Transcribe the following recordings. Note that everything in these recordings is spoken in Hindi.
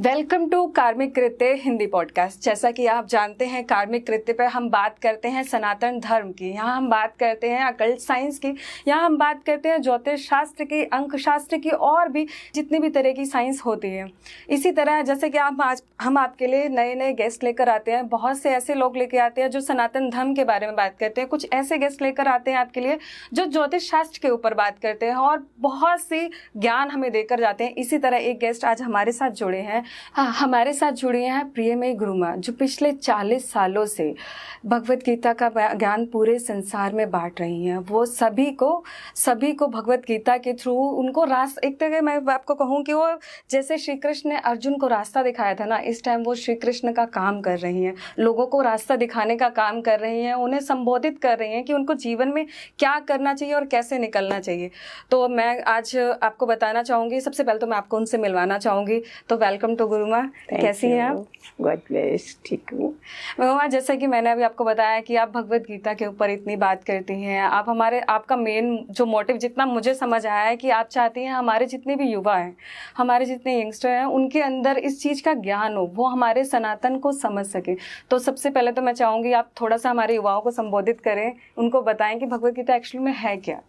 वेलकम टू कार्मिक कृत्य हिंदी पॉडकास्ट। जैसा कि आप जानते हैं, कार्मिक कृत्य पर हम बात करते हैं सनातन धर्म की, यहाँ हम बात करते हैं अकल्ट साइंस की, यहाँ हम बात करते हैं ज्योतिष शास्त्र की, अंक शास्त्र की और भी जितनी भी तरह की साइंस होती है। इसी तरह जैसे कि हम आपके लिए नए नए गेस्ट लेकर आते हैं, बहुत से ऐसे लोग लेके आते हैं जो सनातन धर्म के बारे में बात करते हैं, कुछ ऐसे गेस्ट लेकर आते हैं आपके लिए जो ज्योतिष शास्त्र के ऊपर बात करते हैं और बहुत सी ज्ञान हमें देकर जाते हैं। इसी तरह एक गेस्ट आज हमारे साथ जुड़े हैं। हमारे साथ जुड़ी हैं प्रियमयी गुरुमा, जो पिछले 40 सालों से भगवत गीता का ज्ञान पूरे संसार में बांट रही हैं। वो सभी को भगवत गीता के थ्रू उनको रास्ता, एक तरह मैं आपको कहूँ कि वो जैसे श्री कृष्ण ने अर्जुन को रास्ता दिखाया था ना, इस टाइम वो श्री कृष्ण का काम कर रही हैं, लोगों को रास्ता दिखाने का काम कर रही हैं, उन्हें संबोधित कर रही हैं कि उनको जीवन में क्या करना चाहिए और कैसे निकलना चाहिए। तो मैं आज आपको बताना चाहूँगी, सबसे पहले तो मैं आपको उनसे मिलवाना चाहूँगी। तो वेलकम टू गुरुमा, कैसी हैं आप? गॉड ब्लेस, ठीक हूँ। गुरुमा, जैसे कि मैंने अभी आपको बताया कि आप भगवत गीता के ऊपर इतनी बात करती हैं, आपका मेन जो मोटिव जितना मुझे समझ आया है कि आप चाहती हैं हमारे जितने भी युवा हैं, हमारे जितने यंगस्टर हैं, उनके अंदर इस चीज़ का ज्ञान हो, वो हमारे सनातन को समझ सके। तो सबसे पहले तो मैं चाहूँगी आप थोड़ा सा हमारे युवाओं को संबोधित करें, उनको बताएं कि भगवत गीता एक्चुअली में है क्या।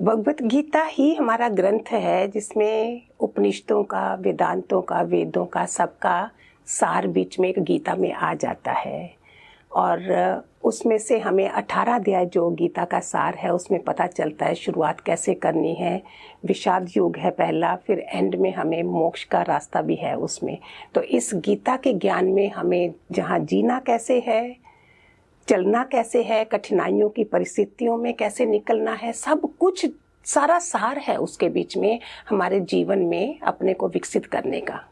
भगवत गीता ही हमारा ग्रंथ है जिसमें उपनिषदों का, वेदांतों का, वेदों का सबका सार बीच में एक गीता में आ जाता है। और उसमें से हमें 18 अध्याय जो गीता का सार है उसमें पता चलता है शुरुआत कैसे करनी है। विषाद युग है पहला, फिर एंड में हमें मोक्ष का रास्ता भी है उसमें। तो इस गीता के ज्ञान में हमें जहाँ जीना कैसे है, चलना कैसे है, कठिनाइयों की परिस्थितियों में कैसे निकलना है, सब कुछ सारा सार है उसके बीच में हमारे जीवन में अपने को विकसित करने का।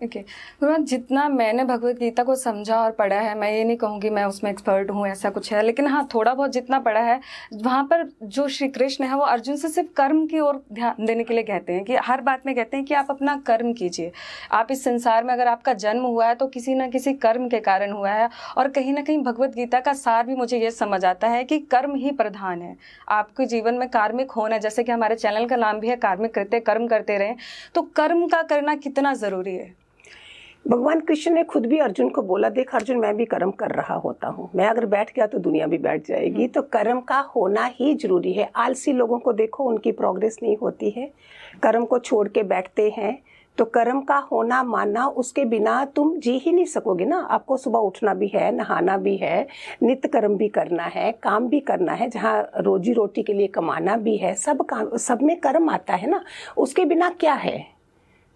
ओके गुरुमा, जितना मैंने भगवत गीता को समझा और पढ़ा है, मैं ये नहीं कहूँगी मैं उसमें एक्सपर्ट हूँ, ऐसा कुछ है, लेकिन हाँ थोड़ा बहुत जितना पढ़ा है, वहाँ पर जो श्री कृष्ण है वो अर्जुन से सिर्फ कर्म की ओर ध्यान देने के लिए कहते हैं कि हर बात में कहते हैं कि आप अपना कर्म कीजिए। आप इस संसार में अगर आपका जन्म हुआ है तो किसी न किसी कर्म के कारण हुआ है। और कहीं ना कहीं भगवत गीता का सार भी मुझे ये समझ आता है कि कर्म ही प्रधान है। आपके जीवन में कार्मिक होना, जैसे कि हमारे चैनल का नाम भी है कार्मिक कृत्य, कर्म करते रहें, तो कर्म का करना कितना ज़रूरी है। भगवान कृष्ण ने खुद भी अर्जुन को बोला, देख अर्जुन, मैं भी कर्म कर रहा होता हूँ, मैं अगर बैठ गया तो दुनिया भी बैठ जाएगी। तो कर्म का होना ही जरूरी है। आलसी लोगों को देखो, उनकी प्रोग्रेस नहीं होती है, कर्म को छोड़ के बैठते हैं। तो कर्म का होना मानना, उसके बिना तुम जी ही नहीं सकोगे ना। आपको सुबह उठना भी है, नहाना भी है, नित्य कर्म भी करना है, काम भी करना है, जहाँ रोजी रोटी के लिए कमाना भी है, सब काम, सब में कर्म आता है ना। उसके बिना क्या है।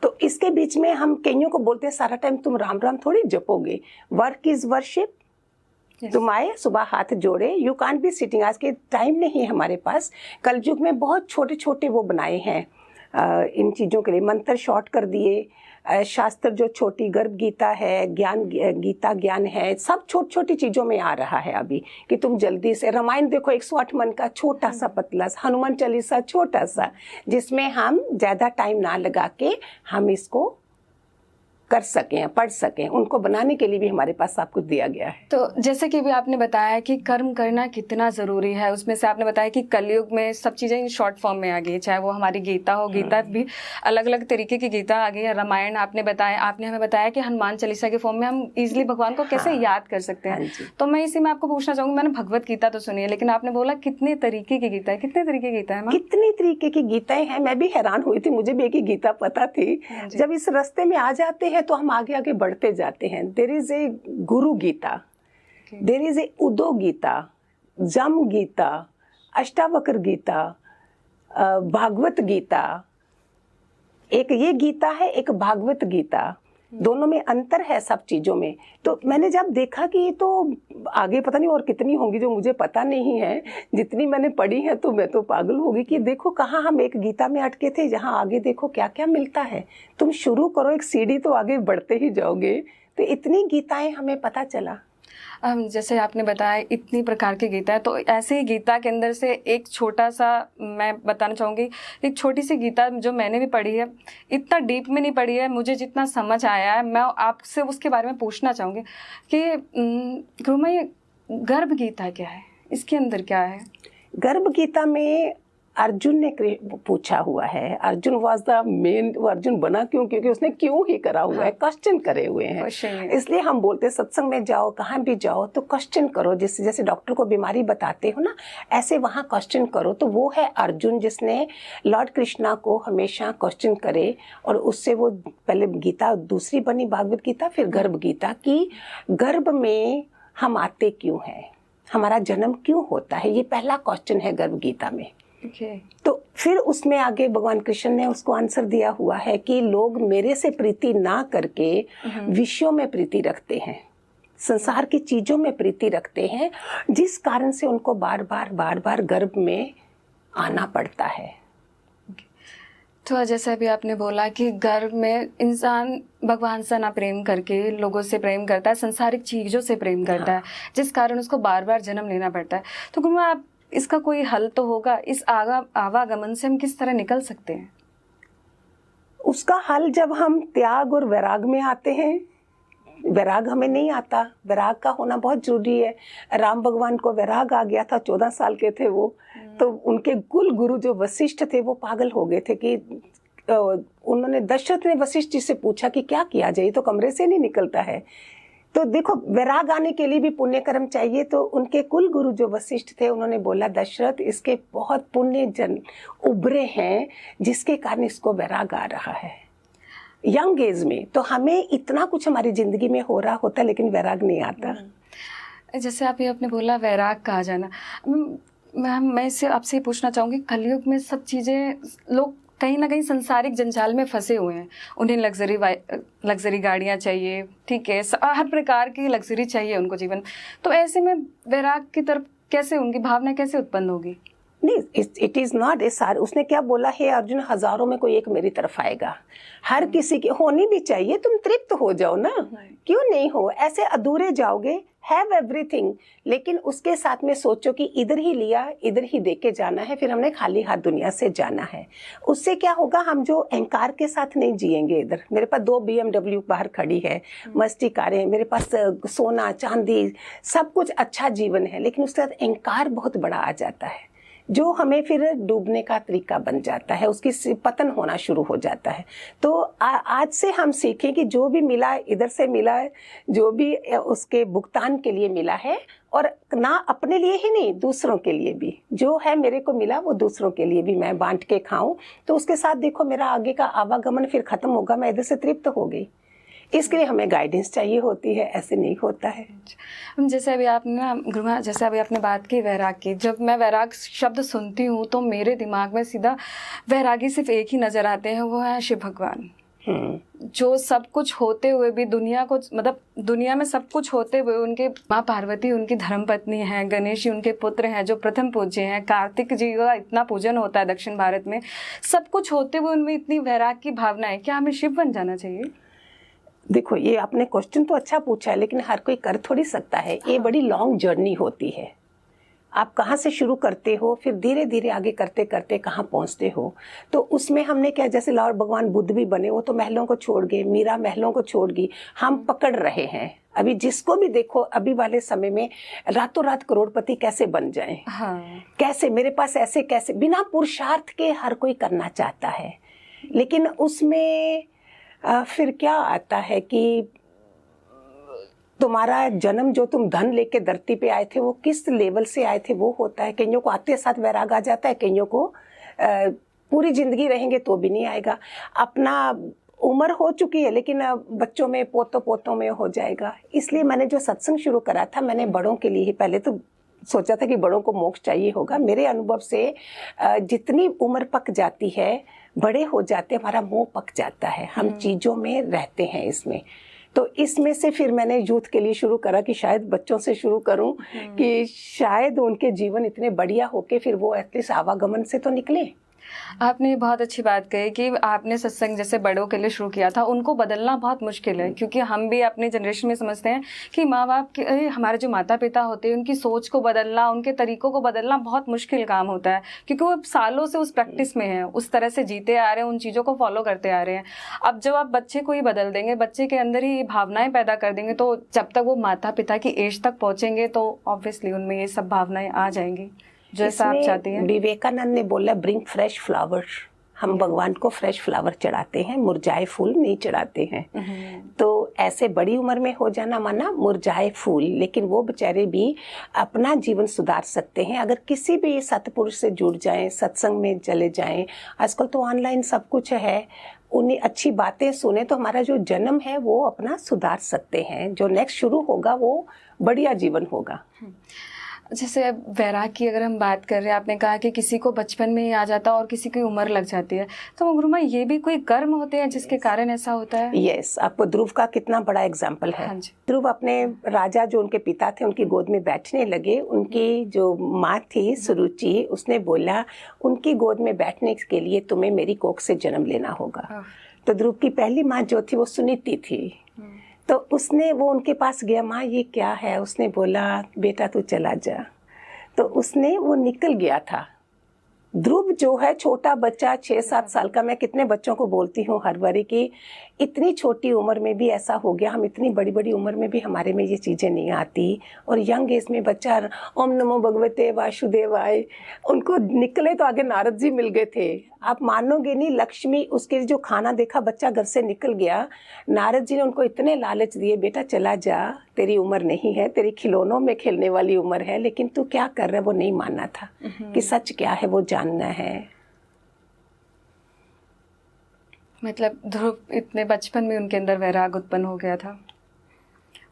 तो इसके बीच में हम कईयों को बोलते हैं सारा टाइम तुम राम राम थोड़ी जपोगे। Work is worship. तुम आए, सुबह हाथ जोड़े, यू कांट बी सिटिंग। आज के टाइम नहीं है हमारे पास। कलयुग में बहुत छोटे छोटे वो बनाए हैं इन चीज़ों के लिए, मंत्र शॉर्ट कर दिए। शास्त्र जो छोटी गर्भ गीता है, ज्ञान गीता ज्ञान है, सब छोटी छोटी चीज़ों में आ रहा है अभी कि तुम जल्दी से। रामायण देखो 108 मन का छोटा सा पतला, हनुमान चालीसा छोटा सा, जिसमें हम ज़्यादा टाइम ना लगा के हम इसको कर सकें, पढ़ सकें। उनको बनाने के लिए भी हमारे पास सब कुछ दिया गया है। तो जैसे कि भी आपने बताया कि कर्म करना कितना ज़रूरी है, उसमें से आपने बताया कि कलयुग में सब चीज़ें इन शॉर्ट फॉर्म में आ गई, चाहे वो हमारी गीता हो, गीता भी अलग अलग तरीके की गीता आ गई है। रामायण आपने हमें बताया कि हनुमान चालीसा के फॉर्म में हम इजिली भगवान को कैसे याद कर सकते हैं। तो मैं इसी में आपको पूछना चाहूँगी, मैंने भगवत गीता तो सुनी है, लेकिन आपने बोला कितने तरीके की गीता है, कितने तरीके की गीता है? कितनी तरीके की गीताएं हैं। मैं भी हैरान हुई थी, मुझे भी एक ही गीता पता थी। जब इस रास्ते में आ जाते हैं तो हम आगे आगे बढ़ते जाते हैं। There is a Guru Gita, there is a उदो गीता, जम गीता, अष्टावक्र गीता, भागवत गीता। एक ये गीता है, एक भागवत गीता। दोनों में अंतर है सब चीज़ों में। तो मैंने जब देखा कि ये तो आगे पता नहीं और कितनी होंगी जो मुझे पता नहीं है, जितनी मैंने पढ़ी है तो मैं तो पागल होगी कि देखो कहाँ हम एक गीता में अटके थे, जहाँ आगे देखो क्या क्या मिलता है। तुम शुरू करो एक सीढ़ी तो आगे बढ़ते ही जाओगे। तो इतनी गीताएं हमें पता चला। जैसे आपने बताया इतनी प्रकार की गीता है, तो ऐसे ही गीता के अंदर से एक छोटा सा मैं बताना चाहूँगी, एक छोटी सी गीता जो मैंने भी पढ़ी है, इतना डीप में नहीं पढ़ी है, मुझे जितना समझ आया है मैं आपसे उसके बारे में पूछना चाहूँगी कि गुरुमा ये गर्भ गीता क्या है, इसके अंदर क्या है? गर्भ गीता में अर्जुन ने पूछा हुआ है, अर्जुन वाज द मेन, वो अर्जुन बना क्यों, क्योंकि उसने क्यों ही करा हुआ है, क्वेश्चन करे हुए हैं। इसलिए हम बोलते हैं सत्संग में जाओ, कहाँ भी जाओ तो क्वेश्चन करो, जैसे जैसे डॉक्टर को बीमारी बताते हो ना, ऐसे वहाँ क्वेश्चन करो। तो वो है अर्जुन जिसने लॉर्ड कृष्णा को हमेशा क्वेश्चन करे, और उससे वो पहले गीता दूसरी बनी भागवत गीता, फिर गर्भ गीता, की गर्भ में हम आते क्यों हैं, हमारा जन्म क्यों होता है, ये पहला क्वेश्चन है गर्भ गीता में। तो फिर उसमें आगे भगवान कृष्ण ने उसको आंसर दिया हुआ है कि लोग मेरे से प्रीति ना करके विषयों में प्रीति रखते हैं, संसार की चीजों में प्रीति रखते हैं, जिस कारण से उनको बार बार गर्भ में आना पड़ता है। तो जैसे अभी आपने बोला कि गर्भ में इंसान भगवान से ना प्रेम करके लोगों से प्रेम करता है, संसारिक चीजों से प्रेम करता है, जिस कारण उसको बार बार जन्म लेना पड़ता है। तो गुरुमा, आप इसका कोई हल तो होगा, इस आवागमन से हम किस तरह निकल सकते हैं? उसका हल जब हम त्याग और वैराग में आते हैं। वैराग हमें नहीं आता, वैराग का होना बहुत जरूरी है। राम भगवान को वैराग आ गया था, 14 साल के थे वो, तो उनके कुल गुरु जो वशिष्ठ थे वो पागल हो गए थे कि उन्होंने, दशरथ ने वशिष्ठ जी से पूछा कि क्या किया जाए, तो कमरे से नहीं निकलता है। तो देखो, वैराग आने के लिए भी पुण्य कर्म चाहिए। तो उनके कुल गुरु जो वशिष्ठ थे, उन्होंने बोला दशरथ, इसके बहुत पुण्य जन उभरे हैं जिसके कारण इसको वैराग आ रहा है यंग एज में। तो हमें इतना कुछ हमारी जिंदगी में हो रहा होता है लेकिन वैराग नहीं आता। जैसे आप ये आपने बोला वैराग का आ जाना, मैं इससे आपसे पूछना चाहूँगी, कलयुग में सब चीज़ें, लोग कहीं ना कहीं संसारिक जंजाल में फंसे हुए हैं। उन्हें लग्जरी गाड़ियाँ चाहिए, ठीक है, हर प्रकार की लग्जरी चाहिए उनको जीवन। तो ऐसे में वैराग की तरफ कैसे, उनकी भावना कैसे उत्पन्न होगी? नहीं, इट इज नॉट ए सार। उसने क्या बोला है अर्जुन, हजारों में कोई एक मेरी तरफ आएगा। हर किसी की होनी भी चाहिए, तुम तृप्त हो जाओ ना, क्यों नहीं हो, ऐसे अधूरे जाओगे। हैव एवरीथिंग, लेकिन उसके साथ में सोचो कि इधर ही लिया, इधर ही देके जाना है, फिर हमने खाली हाथ दुनिया से जाना है। उससे क्या होगा, हम जो अहंकार के साथ नहीं जिएंगे। इधर मेरे पास 2 BMW बाहर खड़ी है, मस्ती कारें, मेरे पास सोना चांदी सब कुछ अच्छा जीवन है, लेकिन उसके साथ अहंकार बहुत बड़ा आ जाता है, जो हमें फिर डूबने का तरीका बन जाता है, उसकी पतन होना शुरू हो जाता है। तो आज से हम सीखें कि जो भी मिला, इधर से मिला है, जो भी उसके भुगतान के लिए मिला है, और ना अपने लिए ही नहीं, दूसरों के लिए भी, जो है मेरे को मिला वो दूसरों के लिए भी मैं बांट के खाऊं। तो उसके साथ देखो मेरा आगे का आवागमन फिर खत्म होगा, मैं इधर से तृप्त हो गई। इसके लिए हमें गाइडेंस चाहिए होती है, ऐसे नहीं होता है। जैसे अभी आपने ना गुरुमा, जैसे अभी आपने बात की वैराग की, जब मैं वैराग शब्द सुनती हूँ तो मेरे दिमाग में सीधा वैरागी सिर्फ एक ही नजर आते हैं, वो है शिव भगवान। जो सब कुछ होते हुए भी दुनिया को, मतलब दुनिया में सब कुछ होते हुए उनके माँ पार्वती उनकी धर्मपत्नी हैं, गणेश जी उनके पुत्र हैं जो प्रथम पूज्य हैं, कार्तिक जी का इतना पूजन होता है दक्षिण भारत में, सब कुछ होते हुए उनमें इतनी वैराग की भावना है। क्या हमें शिव बन जाना चाहिए? देखो, ये आपने क्वेश्चन तो अच्छा पूछा है, लेकिन हर कोई कर थोड़ी सकता है। ये बड़ी लॉन्ग जर्नी होती है। आप कहाँ से शुरू करते हो, फिर धीरे धीरे आगे करते करते कहाँ पहुँचते हो। तो उसमें हमने क्या, जैसे लॉर्ड भगवान बुद्ध भी बने, वो तो महलों को छोड़ गए, मीरा महलों को छोड़ गई। हम पकड़ रहे हैं अभी जिसको भी देखो, अभी वाले समय में रातों रात करोड़पति कैसे बन जाए, कैसे मेरे पास ऐसे, कैसे बिना पुरुषार्थ के हर कोई करना चाहता है। लेकिन उसमें फिर क्या आता है कि तुम्हारा जन्म, जो तुम धन लेके धरती पे आए थे, वो किस लेवल से आए थे वो होता है। कईयों को आते साथ वैराग आ जाता है, कईयों को पूरी जिंदगी रहेंगे तो भी नहीं आएगा। अपना उम्र हो चुकी है लेकिन बच्चों में, पोतों में हो जाएगा। इसलिए मैंने जो सत्संग शुरू करा था, मैंने बड़ों के लिए ही पहले तो सोचा था कि बड़ों को मोक्ष चाहिए होगा। मेरे अनुभव से जितनी उम्र पक जाती है, बड़े हो जाते, हमारा मोह पक जाता है, हम चीज़ों में रहते हैं इसमें। तो इसमें से फिर मैंने यूथ के लिए शुरू करा कि शायद बच्चों से शुरू करूं, कि शायद उनके जीवन इतने बढ़िया होके फिर वो एटलीस्ट आवागमन से तो निकले। आपने बहुत अच्छी बात कही कि आपने सत्संग जैसे बड़ों के लिए शुरू किया था, उनको बदलना बहुत मुश्किल है, क्योंकि हम भी अपने जनरेशन में समझते हैं कि माँ बाप के, हमारे जो माता पिता होते हैं, उनकी सोच को बदलना, उनके तरीकों को बदलना बहुत मुश्किल काम होता है, क्योंकि वो सालों से उस प्रैक्टिस में हैं, उस तरह से जीते आ रहे हैं, उन चीज़ों को फॉलो करते आ रहे हैं। अब जब आप बच्चे को ही बदल देंगे, बच्चे के अंदर ही भावनाएं पैदा कर देंगे, तो जब तक वो माता पिता की एज तक पहुँचेंगे तो ऑब्वियसली उनमें ये सब भावनाएं आ जाएंगी। जैसा आप चाहती हैं। विवेकानंद ने बोला ब्रिंग फ्रेश फ्लावर, हम भगवान को फ्रेश फ्लावर चढ़ाते हैं, मुरझाए फूल नहीं चढ़ाते हैं। तो ऐसे बड़ी उम्र में हो जाना माना मुरझाए फूल, लेकिन वो बेचारे भी अपना जीवन सुधार सकते हैं अगर किसी भी सतपुरुष से जुड़ जाएं, सत्संग में चले जाएं। आजकल तो ऑनलाइन सब कुछ है, उन्हें अच्छी बातें सुने तो हमारा जो जन्म है वो अपना सुधार सकते हैं। जो नेक्स्ट शुरू होगा वो बढ़िया जीवन होगा। जैसे वैराग की अगर हम बात कर रहे हैं, आपने कहा कि किसी को बचपन में ही आ जाता है और किसी की उम्र लग जाती है, तो गुरुमा ये भी कोई कर्म होते हैं जिसके कारण ऐसा होता है? यस, आपको ध्रुव का कितना बड़ा एग्जाम्पल है। हाँ जी। ध्रुव अपने राजा जो उनके पिता थे उनकी गोद में बैठने लगे, उनकी जो माँ थी सुरुचि, उसने बोला उनकी गोद में बैठने के लिए तुम्हें मेरी कोख से जन्म लेना होगा। तो ध्रुव की पहली माँ जो थी वो सुनीति थी। तो उसने वो उनके पास गया, माँ ये क्या है? उसने बोला बेटा तू चला जा। तो उसने वो निकल गया था। ध्रुव जो है छोटा बच्चा 6-7 साल का, मैं कितने बच्चों को बोलती हूँ हर बारी की इतनी छोटी उम्र में भी ऐसा हो गया, हम इतनी बड़ी बड़ी उम्र में भी हमारे में ये चीज़ें नहीं आती। और यंग एज में बच्चा ओम नमो भगवते वासुदेवाय, उनको निकले तो आगे नारद जी मिल गए थे। आप मानोगे नहीं, लक्ष्मी उसके जो खाना देखा बच्चा घर से निकल गया, नारद जी ने उनको इतने लालच दिए, बेटा चला जा, तेरी उम्र नहीं है, तेरी खिलौनों में खेलने वाली उम्र है, लेकिन तू क्या कर रहा है वो नहीं मानना था कि सच क्या है वो जानना है। मतलब ध्रुव इतने बचपन में उनके अंदर वैराग उत्पन्न हो गया था।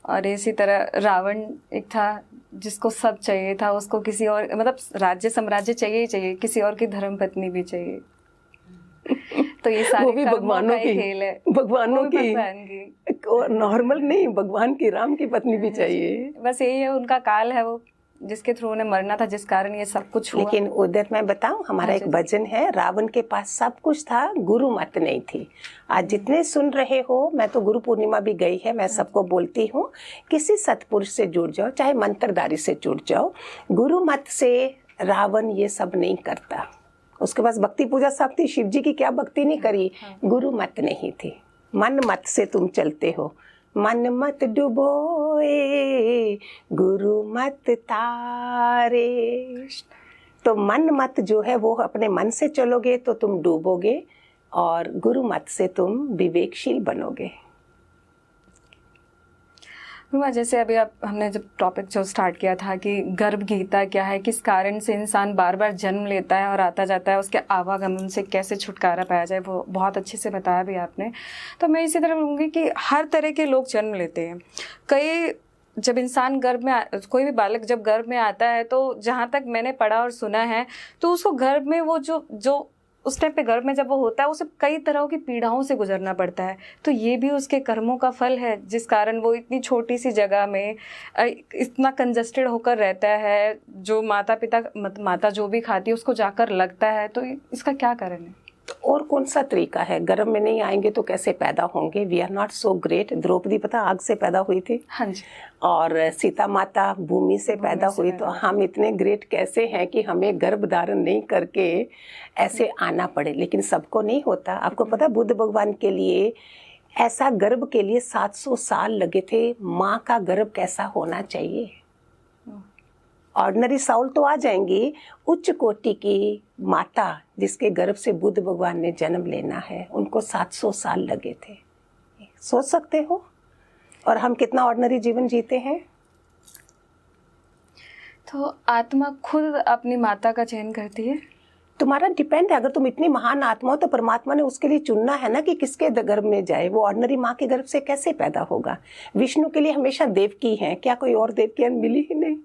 और इसी तरह रावण एक था जिसको सब चाहिए था, उसको किसी और मतलब राज्य साम्राज्य चाहिए ही चाहिए, किसी और की धर्म पत्नी भी चाहिए। तो ये सारे वो भी भगवानों की खेल है, भगवानों की नॉर्मल नहीं, भगवान की राम की पत्नी भी चाहिए। बस यही है, उनका काल है वो जिसके थ्रू उन्हें मरना था, जिस कारण ये सब कुछ हुआ। लेकिन उधर मैं बताऊं, हमारा एक भजन है, रावण के पास सब कुछ था, गुरु मत नहीं थी। आज जितने सुन रहे हो, मैं तो गुरु पूर्णिमा भी गई है, मैं सबको बोलती हूँ किसी सतपुरुष से जुड़ जाओ, चाहे मंत्रधारी से जुड़ जाओ। गुरु मत से रावण ये सब नहीं करता। उसके पास भक्ति पूजा सब थी, शिव जी की क्या भक्ति नहीं करी, गुरु मत नहीं थी। मन मत से तुम चलते हो, मन मत डुबोए गुरु मत तारे। तो मन मत जो है वो अपने मन से चलोगे तो तुम डूबोगे, और गुरु मत से तुम विवेकशील बनोगे। जैसे अभी हमने जब टॉपिक जो स्टार्ट किया था कि गर्भ गीता क्या है, किस कारण से इंसान बार बार जन्म लेता है और आता जाता है, उसके आवागमन से कैसे छुटकारा पाया जाए, वो बहुत अच्छे से बताया भी आपने। तो मैं इसी तरह बोलूँगी कि हर तरह के लोग जन्म लेते हैं। कई जब इंसान गर्भ में कोई भी बालक जब गर्भ में आता है, तो जहाँ तक मैंने पढ़ा और सुना है, तो उसको गर्भ में वो जो उस टाइम पे गर्भ में जब वो होता है, उसे कई तरह की पीड़ाओं से गुजरना पड़ता है। तो ये भी उसके कर्मों का फल है, जिस कारण वो इतनी छोटी सी जगह में इतना कंजस्टेड होकर रहता है। जो माता जो भी खाती है उसको जाकर लगता है। तो इसका क्या कारण है? और कौन सा तरीका है? गर्भ में नहीं आएंगे तो कैसे पैदा होंगे? We are not so great. Draupadi पता आग से पैदा हुई थी। हाँ जी। और सीता माता भूमि से पैदा हुई। तो हम इतने ग्रेट कैसे हैं कि हमें गर्भ धारण नहीं करके ऐसे आना पड़े? लेकिन सबको नहीं होता। आपको पता बुद्ध भगवान के लिए ऐसा गर्भ के लिए 700 साल लगे थे। माँ का गर्भ कैसा होना चाहिए? ऑर्डिनरी साउल तो आ जाएंगी, उच्च कोटि की माता जिसके गर्भ से बुद्ध भगवान ने जन्म लेना है, उनको 700 साल लगे थे। सोच सकते हो? और हम कितना ऑर्डिनरी जीवन जीते हैं। तो आत्मा खुद अपनी माता का चयन करती है? तुम्हारा डिपेंड है। अगर तुम इतनी महान आत्मा हो तो परमात्मा ने उसके लिए चुनना है ना कि किसके गर्भ में जाए। वो ऑर्डिनरी माँ के गर्भ से कैसे पैदा होगा? विष्णु के लिए हमेशा देवकी हैं, क्या कोई और देवकियां मिली ही नहीं?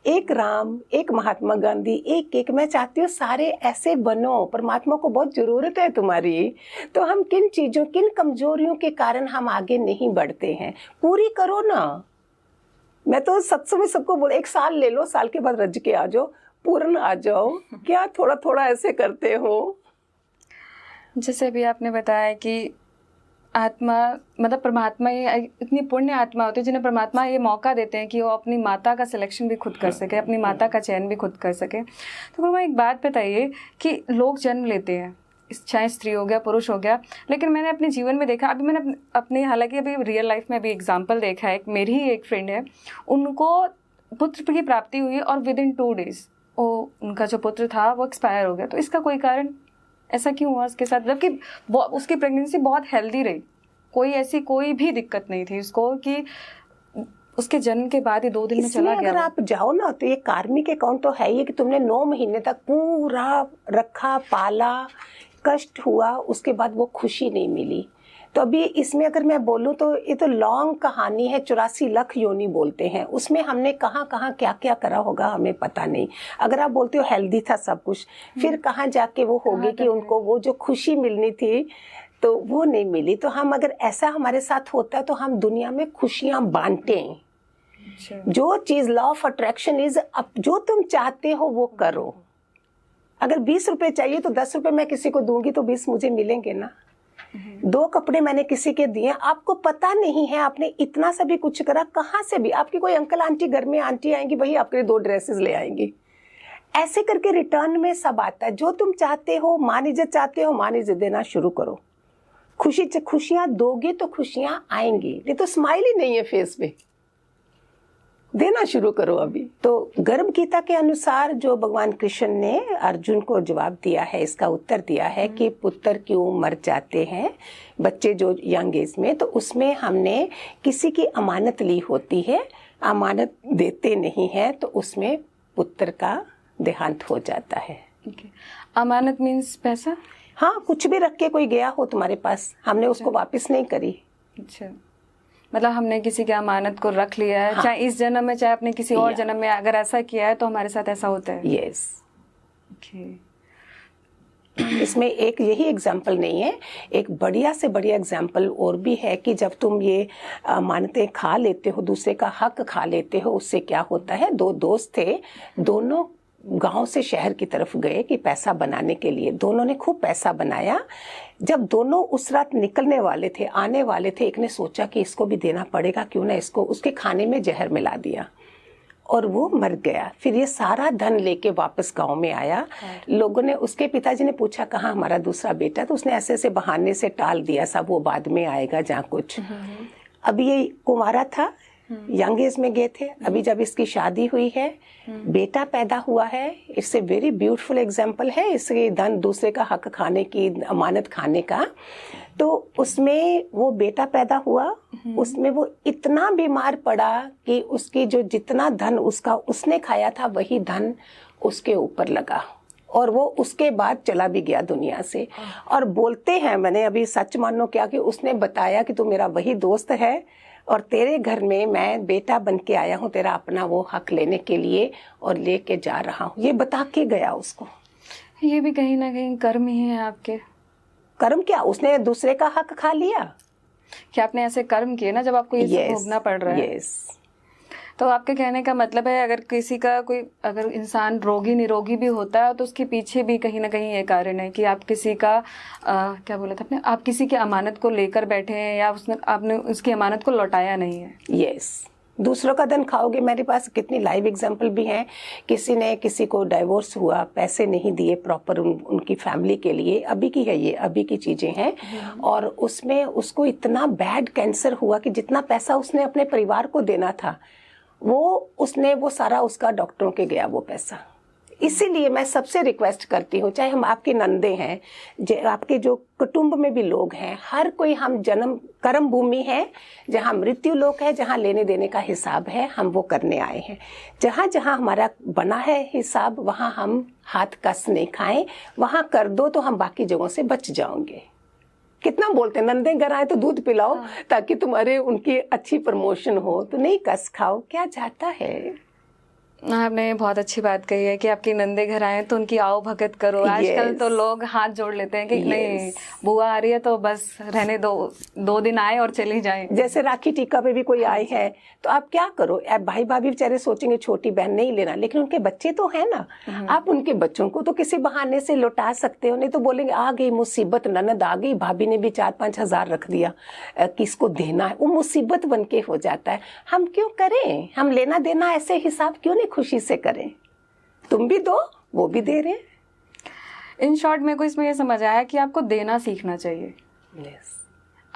एक राम, एक महात्मा गांधी, एक मैं चाहती हूँ सारे ऐसे बनो। परमात्मा को बहुत जरूरत है तुम्हारी। तो हम किन चीजों, किन कमजोरियों के कारण हम आगे नहीं बढ़ते हैं? पूरी करो ना। मैं तो सत्संग में सबको बोल, 1 साल ले लो, साल के बाद रज के आ जाओ, पूर्ण आ जाओ। क्या थोड़ा थोड़ा ऐसे करते हो? जैसे अभी आपने बताया कि आत्मा मतलब परमात्मा ये इतनी पुण्य आत्मा होती है जिन्हें परमात्मा ये मौका देते हैं कि वो अपनी माता का सिलेक्शन भी खुद कर सके, अपनी माता का चयन भी खुद कर सके। तो गुरुमा एक बात बताइए कि लोग जन्म लेते हैं, चाहे स्त्री हो गया पुरुष हो गया, लेकिन मैंने अपने जीवन में देखा, अभी मैंने अपनी हालांकि अभी रियल लाइफ में भी एग्जाम्पल देखा है। मेरी ही एक फ्रेंड है, उनको पुत्र की प्राप्ति हुई और विद इन 2 days उनका जो पुत्र था वो एक्सपायर हो गया, तो इसका कोई कारण ऐसा क्यों हुआ उसके साथ? जबकि उसकी प्रेगनेंसी बहुत हेल्दी रही, कोई भी दिक्कत नहीं थी उसको, कि उसके जन्म के बाद ही 2 दिन में चला गया। अगर आप जाओ ना तो ये कार्मिक अकाउंट तो है ही, कि तुमने 9 महीने तक पूरा रखा, पाला, कष्ट हुआ, उसके बाद वो खुशी नहीं मिली। तो अभी इसमें अगर मैं बोलूँ तो ये तो लॉन्ग कहानी है, 84 लाख योनि बोलते हैं, उसमें हमने कहाँ कहाँ क्या क्या करा होगा हमें पता नहीं। अगर आप बोलते हो हेल्दी था सब कुछ, फिर कहाँ जाके वो होगी कि उनको वो जो खुशी मिलनी थी तो वो नहीं मिली। तो हम अगर ऐसा हमारे साथ होता है तो हम दुनिया में खुशियाँ बांटें। जो चीज लॉ ऑफ अट्रैक्शन इज, अब जो तुम चाहते हो वो करो। अगर 20 रुपए चाहिए तो 10 रुपए मैं किसी को दूंगी तो 20 मुझे मिलेंगे ना। 2 कपड़े मैंने किसी के दिए, आपको पता नहीं है, आपने इतना सा भी कुछ करा, कहाँ से भी आपकी कोई अंकल आंटी घर में आंटी आएंगी, वही आपके लिए 2 ड्रेसेस ले आएंगी। ऐसे करके रिटर्न में सब आता है। जो तुम चाहते हो, मान इज्जत चाहते हो, मान इज्जत देना शुरू करो। खुशियां दोगे तो खुशियां आएंगी, नहीं तो स्माइल ही नहीं है फेस पे। देना शुरू करो अभी। तो गर्भ गीता के अनुसार जो भगवान कृष्ण ने अर्जुन को जवाब दिया है, इसका उत्तर दिया है कि पुत्र क्यों मर जाते हैं बच्चे जो यंग एज में, तो उसमें हमने किसी की अमानत ली होती है, अमानत देते नहीं है तो उसमें पुत्र का देहांत हो जाता है। अमानत मीन्स पैसा? हाँ, कुछ भी रख के कोई गया हो तुम्हारे पास, हमने उसको वापस नहीं करी। अच्छा, मतलब हमने किसी की अमानत को रख लिया है, चाहे इस जन्म में चाहे अपने किसी और जन्म में, अगर ऐसा किया है तो हमारे साथ ऐसा होता है। यस। इसमें एक यही एग्जाम्पल नहीं है, एक बढ़िया से बढ़िया एग्जाम्पल और भी है कि जब तुम ये मानते खा लेते हो, दूसरे का हक खा लेते हो, उससे क्या होता है। 2 दोस्त थे, दोनों गांव से शहर की तरफ गए कि पैसा बनाने के लिए। दोनों ने खूब पैसा बनाया। जब दोनों उस रात निकलने वाले थे, आने वाले थे, एक ने सोचा कि इसको भी देना पड़ेगा, क्यों ना इसको, उसके खाने में जहर मिला दिया और वो मर गया। फिर ये सारा धन लेके वापस गांव में आया। लोगों ने, उसके पिताजी ने पूछा कहाँ हमारा दूसरा बेटा, तो उसने ऐसे ऐसे बहाने से टाल दिया, सब वो बाद में आएगा जहाँ कुछ। अभी ये कुंवारा था, यंग एज में गए थे। अभी जब इसकी शादी हुई है, बेटा पैदा हुआ है, it's a very beautiful example है इसके धन, दूसरे का हक खाने की, अमानत खाने का। तो उसमें वो बेटा पैदा हुआ, उसमें वो इतना बीमार पड़ा कि उसकी जो जितना धन उसका उसने खाया था वही धन उसके ऊपर लगा और वो उसके बाद चला भी गया दुनिया से। और बोलते हैं, मैंने अभी सच मानो क्या, कि उसने बताया कि तू मेरा वही दोस्त है और तेरे घर में मैं बेटा बन के आया हूँ तेरा अपना वो हक लेने के लिए और लेके जा रहा हूँ, ये बता के गया उसको। ये भी कहीं ना कहीं कर्म ही है आपके। कर्म क्या, उसने दूसरे का हक खा लिया। कि आपने ऐसे कर्म किए ना जब आपको ये सब भोगना पड़ रहा है। तो आपके कहने का मतलब है अगर किसी का कोई, अगर इंसान रोगी निरोगी भी होता है तो उसके पीछे भी कहीं ना कहीं ये कारण है कि आप किसी का क्या बोला था आपने, आप किसी की अमानत को लेकर बैठे हैं या आपने उसकी अमानत को लौटाया नहीं है। यस, दूसरों का धन खाओगे। मेरे पास कितनी लाइव एग्जांपल भी हैं, किसी ने किसी को डाइवोर्स हुआ, पैसे नहीं दिए प्रॉपर उनकी फैमिली के लिए, अभी की है ये, अभी की चीजें हैं, और उसमें उसको इतना बैड कैंसर हुआ कि जितना पैसा उसने अपने परिवार को देना था वो सारा उसका डॉक्टरों के गया वो पैसा। इसीलिए मैं सबसे रिक्वेस्ट करती हूँ, चाहे हम आपके नंदे हैं, आपके जो कुटुंब में भी लोग हैं, हर कोई, हम जन्म कर्म भूमि है, जहाँ मृत्यु लोक है, जहाँ लेने देने का हिसाब है, हम वो करने आए हैं। जहाँ जहाँ हमारा बना है हिसाब, वहाँ हम हाथ कस नहीं खाएं, वहाँ कर दो तो हम बाकी जगहों से बच जाओगे। कितना बोलते हैं, नंदे घर आए तो दूध पिलाओ ताकि तुम्हारे उनकी अच्छी प्रमोशन हो, तो नहीं कस खाओ, क्या जाता है। आपने बहुत अच्छी बात कही है कि आपकी नंदे घर आए तो उनकी आओ भगत करो। आजकल तो लोग हाथ जोड़ लेते हैं कि नहीं, बुआ आ रही है तो बस रहने दो, 2 दिन आए और चली जाए। जैसे राखी टीका पे भी कोई आए है तो आप क्या करो, भाई भाभी बेचारे सोचेंगे छोटी बहन नहीं लेना, लेकिन उनके बच्चे तो है ना, आप उनके बच्चों को तो किसी बहाने से लौटा सकते हो। नहीं तो बोलेंगे आ गई मुसीबत, ननद आ गई, भाभी ने भी 4-5 हज़ार रख दिया, किसको देना है, वो मुसीबत बन के हो जाता है। हम क्यों करें, हम लेना देना ऐसे हिसाब क्यों नहीं खुशी से करें, तुम भी दो वो भी दे रहे। इन शॉर्ट मेरे को इसमें ये समझ आया कि आपको देना सीखना चाहिए।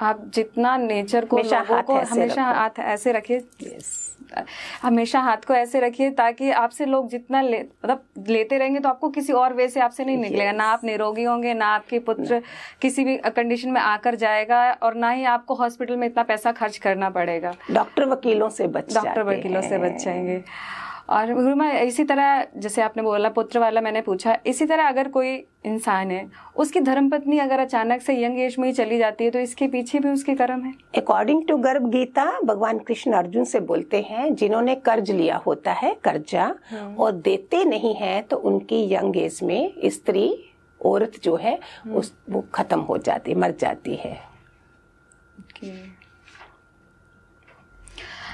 आप जितना नेचर को, लोगों को हमेशा हाथ ऐसे रखिए, हमेशा हाथ को ऐसे रखिए ताकि आपसे लोग जितना मतलब लेते रहेंगे तो आपको किसी और वे से आपसे नहीं निकलेगा। ना आप निरोगी होंगे, ना आपके पुत्र किसी भी कंडीशन में आकर जाएगा, और ना ही आपको हॉस्पिटल में इतना पैसा खर्च करना पड़ेगा। डॉक्टर वकीलों से बच जाएंगे। और गुरु माँ इसी तरह जैसे आपने बोला पुत्र वाला, मैंने पूछा इसी तरह अगर कोई इंसान है, उसकी धर्मपत्नी अगर अचानक से यंग एज में ही चली जाती है तो इसके पीछे भी उसके कर्म है। अकॉर्डिंग टू गर्भ गीता, भगवान कृष्ण अर्जुन से बोलते हैं जिन्होंने कर्ज लिया होता है, कर्जा, और देते नहीं है तो उनकी यंग एज में स्त्री, औरत जो है वो खत्म हो जाती, मर जाती है।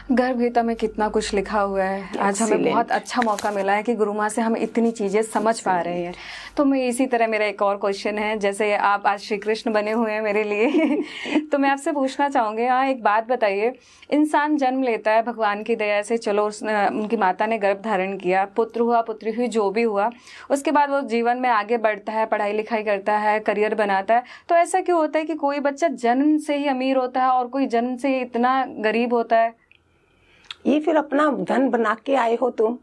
गर्भ गीता में कितना कुछ लिखा हुआ है। आज हमें बहुत अच्छा मौका मिला है कि गुरु माँ से हम इतनी चीज़ें समझ पा रहे हैं। तो मैं इसी तरह, मेरा एक और क्वेश्चन है, जैसे आप आज श्री कृष्ण बने हुए हैं मेरे लिए तो मैं आपसे पूछना चाहूँगी, हाँ एक बात बताइए, इंसान जन्म लेता है भगवान की दया से, चलो उनकी माता ने गर्भ धारण किया, पुत्र हुआ पुत्री हुई, जो भी हुआ, उसके बाद वो जीवन में आगे बढ़ता है, पढ़ाई लिखाई करता है, करियर बनाता है। तो ऐसा क्यों होता है कि कोई बच्चा जन्म से ही अमीर होता है और कोई जन्म से इतना गरीब होता है? ये फिर अपना धन बना के आए हो तुम।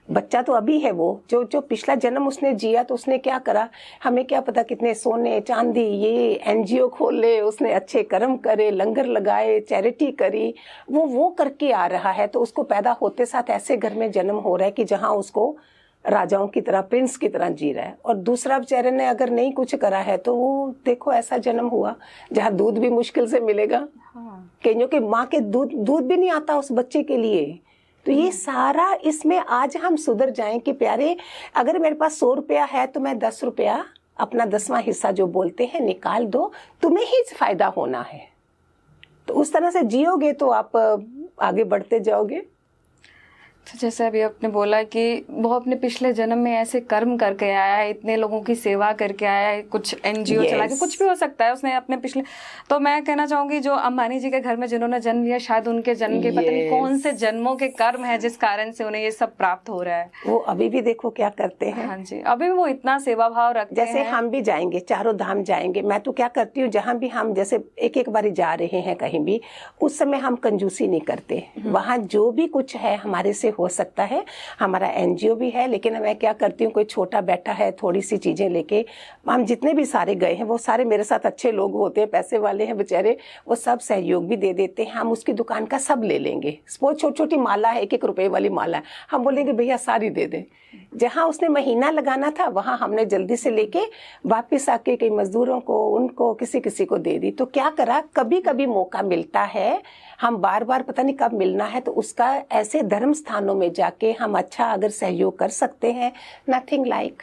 बच्चा तो अभी है, वो जो पिछला जन्म उसने जिया तो उसने क्या करा, हमें क्या पता कितने सोने चांदी, ये एनजीओ खोले उसने, अच्छे कर्म करे, लंगर लगाए, चैरिटी करी, वो करके आ रहा है। तो उसको पैदा होते साथ ऐसे घर में जन्म हो रहा है कि जहाँ उसको राजाओं की तरह, प्रिंस की तरह जी रहा है। और दूसरा बेचारे ने अगर नहीं कुछ करा है तो वो देखो ऐसा जन्म हुआ जहाँ दूध भी मुश्किल से मिलेगा। कईयों के माँ के दूध भी नहीं आता उस बच्चे के लिए। तो ये सारा इसमें आज हम सुधर जाएं कि प्यारे, अगर मेरे पास 100 रुपया है तो मैं 10 रुपया, अपना 10वां हिस्सा जो बोलते हैं, निकाल दो, तुम्हें ही फायदा होना है। तो उस तरह से जियोगे तो आप आगे बढ़ते जाओगे। तो जैसे अभी आपने बोला कि वो अपने पिछले जन्म में ऐसे कर्म करके आया है, इतने लोगों की सेवा करके आया है, कुछ एनजीओ चला के, कुछ भी हो सकता है उसने अपने पिछले। तो मैं कहना चाहूंगी जो अंबानी जी के घर में जिन्होंने जन्म लिया, शायद उनके जन्म के पता नहीं कौन से जन्मों के कर्म है जिस कारण से उन्हें ये सब प्राप्त हो रहा है। वो अभी भी देखो क्या करते हैं। हाँ जी, अभी भी वो इतना सेवा भाव रखते हैं। जैसे हम भी जाएंगे, चारों धाम जाएंगे, मैं तो क्या करती हूँ, जहाँ भी हम जैसे एक बारी जा रहे हैं कहीं भी, उस समय हम कंजूसी नहीं करते। वहाँ जो भी कुछ है हमारे से हो सकता है, हमारा एनजीओ भी है, लेकिन मैं क्या करती हूँ, कोई छोटा बैठा है, थोड़ी सी चीजें लेके, हम जितने भी सारे गए हैं वो सारे मेरे साथ अच्छे लोग होते हैं, पैसे वाले हैं बेचारे, वो सब सहयोग भी दे देते हैं। हम उसकी दुकान का सब ले लेंगे। सपोज छोटी छोटी माला है, 1-1 रुपए वाली माला है, हम बोलेंगे भैया सारी दे दे। जहाँ उसने महीना लगाना था वहाँ हमने जल्दी से लेके वापिस आके कई मजदूरों को, उनको किसी किसी को दे दी। तो क्या करा, कभी कभी मौका मिलता है, हम बार बार पता नहीं कब मिलना है, तो उसका ऐसे धर्म स्थानों में जाके हम अच्छा अगर सहयोग कर सकते हैं, नथिंग लाइक,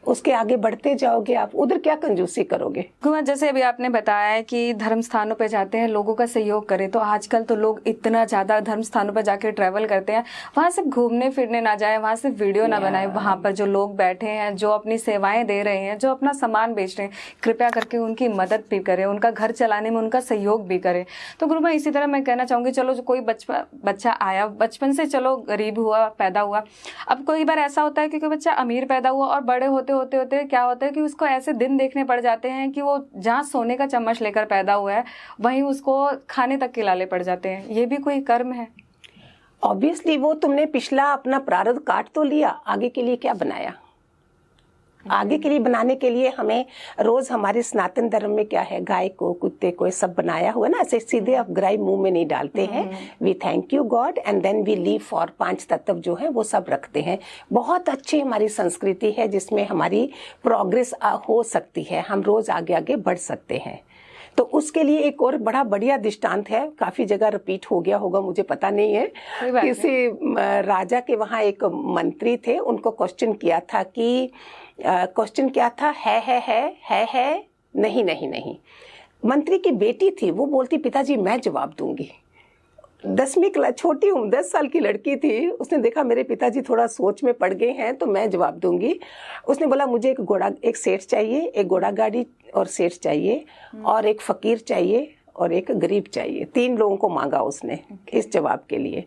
उसके आगे बढ़ते जाओगे आप, उधर क्या कंजूसी करोगे। गुरुमा जैसे अभी आपने बताया है कि धर्म स्थानों पे जाते हैं, लोगों का सहयोग करें, तो आजकल तो लोग इतना ज़्यादा धर्म स्थानों पे जाके ट्रैवल करते हैं, वहाँ सिर्फ घूमने फिरने ना जाए, वहाँ सिर्फ वीडियो ना बनाए, वहाँ पर जो लोग बैठे हैं, जो अपनी सेवाएं दे रहे हैं, जो अपना सामान बेच रहे हैं, कृपया करके उनकी मदद भी करें, उनका घर चलाने में उनका सहयोग भी करें। तो गुरुमा इसी तरह मैं कहना चाहूँगी, चलो जो कोई बच्चा आया, बचपन से चलो गरीब हुआ, पैदा हुआ, अब कोई बार ऐसा होता है कि कोई बच्चा अमीर पैदा हुआ और बड़े होते होते क्या होता है कि उसको ऐसे दिन देखने पड़ जाते हैं कि वो जहाँ सोने का चम्मच लेकर पैदा हुआ है वहीं उसको खाने तक के लाले पड़ जाते हैं। ये भी कोई कर्म है। ऑब्वियसली वो तुमने पिछला अपना प्रारब्ध काट तो लिया, आगे के लिए क्या बनाया। आगे के लिए बनाने के लिए हमें रोज हमारे सनातन धर्म में क्या है, गाय को, कुत्ते को, सब बनाया हुआ ना, ऐसे सीधे आप ग्राई मुंह में नहीं डालते हैं। We thank you God and then we leave for 5 तत्व जो है वो सब रखते हैं। बहुत अच्छी हमारी संस्कृति है जिसमें हमारी प्रोग्रेस हो सकती है, हम रोज आगे आगे बढ़ सकते हैं। तो उसके लिए एक और बड़ा बढ़िया दृष्टांत है, काफी जगह रिपीट हो गया होगा, मुझे पता नहीं है। किसी राजा के वहाँ एक मंत्री थे, उनको क्वेश्चन किया था कि क्वेश्चन क्या था, है नहीं नहीं नहीं। मंत्री की बेटी थी, वो बोलती पिताजी मैं जवाब दूंगी। 10वीं क्लास, छोटी उम्र, 10 साल की लड़की थी, उसने देखा मेरे पिताजी थोड़ा सोच में पड़ गए हैं तो मैं जवाब दूंगी। उसने बोला मुझे एक सेठ चाहिए, एक घोड़ा गाड़ी और सेठ चाहिए, और एक फकीर चाहिए और एक गरीब चाहिए। 3 लोगों को मांगा उसने इस जवाब के लिए।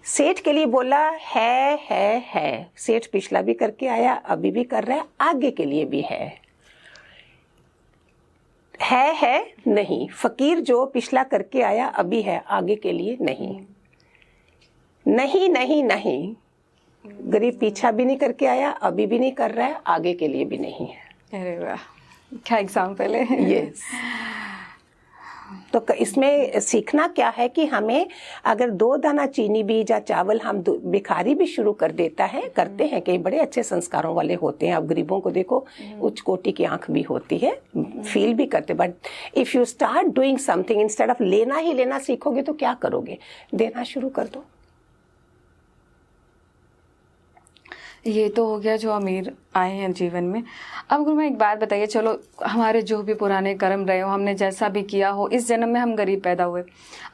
सेठ के लिए बोला है। सेठ पिछला भी करके आया, अभी भी कर रहा है, आगे के लिए भी है। है नहीं। फकीर जो पिछला करके आया अभी है, आगे के लिए नहीं। नहीं नहीं नहीं, गरीब पीछा भी नहीं करके आया, अभी भी नहीं कर रहा है, आगे के लिए भी नहीं है। अरे वाह, क्या एग्जाम्पल है। यस। तो इसमें सीखना क्या है कि हमें अगर 2 दाना चीनी भी या चावल हम भिखारी भी शुरू कर देता है, करते हैं, कई बड़े अच्छे संस्कारों वाले होते हैं। आप गरीबों को देखो, उच्च कोटि की आंख भी होती है, फील भी करते। But if you start doing something, instead of लेना ही लेना सीखोगे तो क्या करोगे, देना शुरू कर दो। ये तो हो गया जो अमीर आए हैं जीवन में। अब गुरु मैं एक बात बताइए, चलो हमारे जो भी पुराने कर्म रहे हो, हमने जैसा भी किया हो, इस जन्म में हम गरीब पैदा हुए,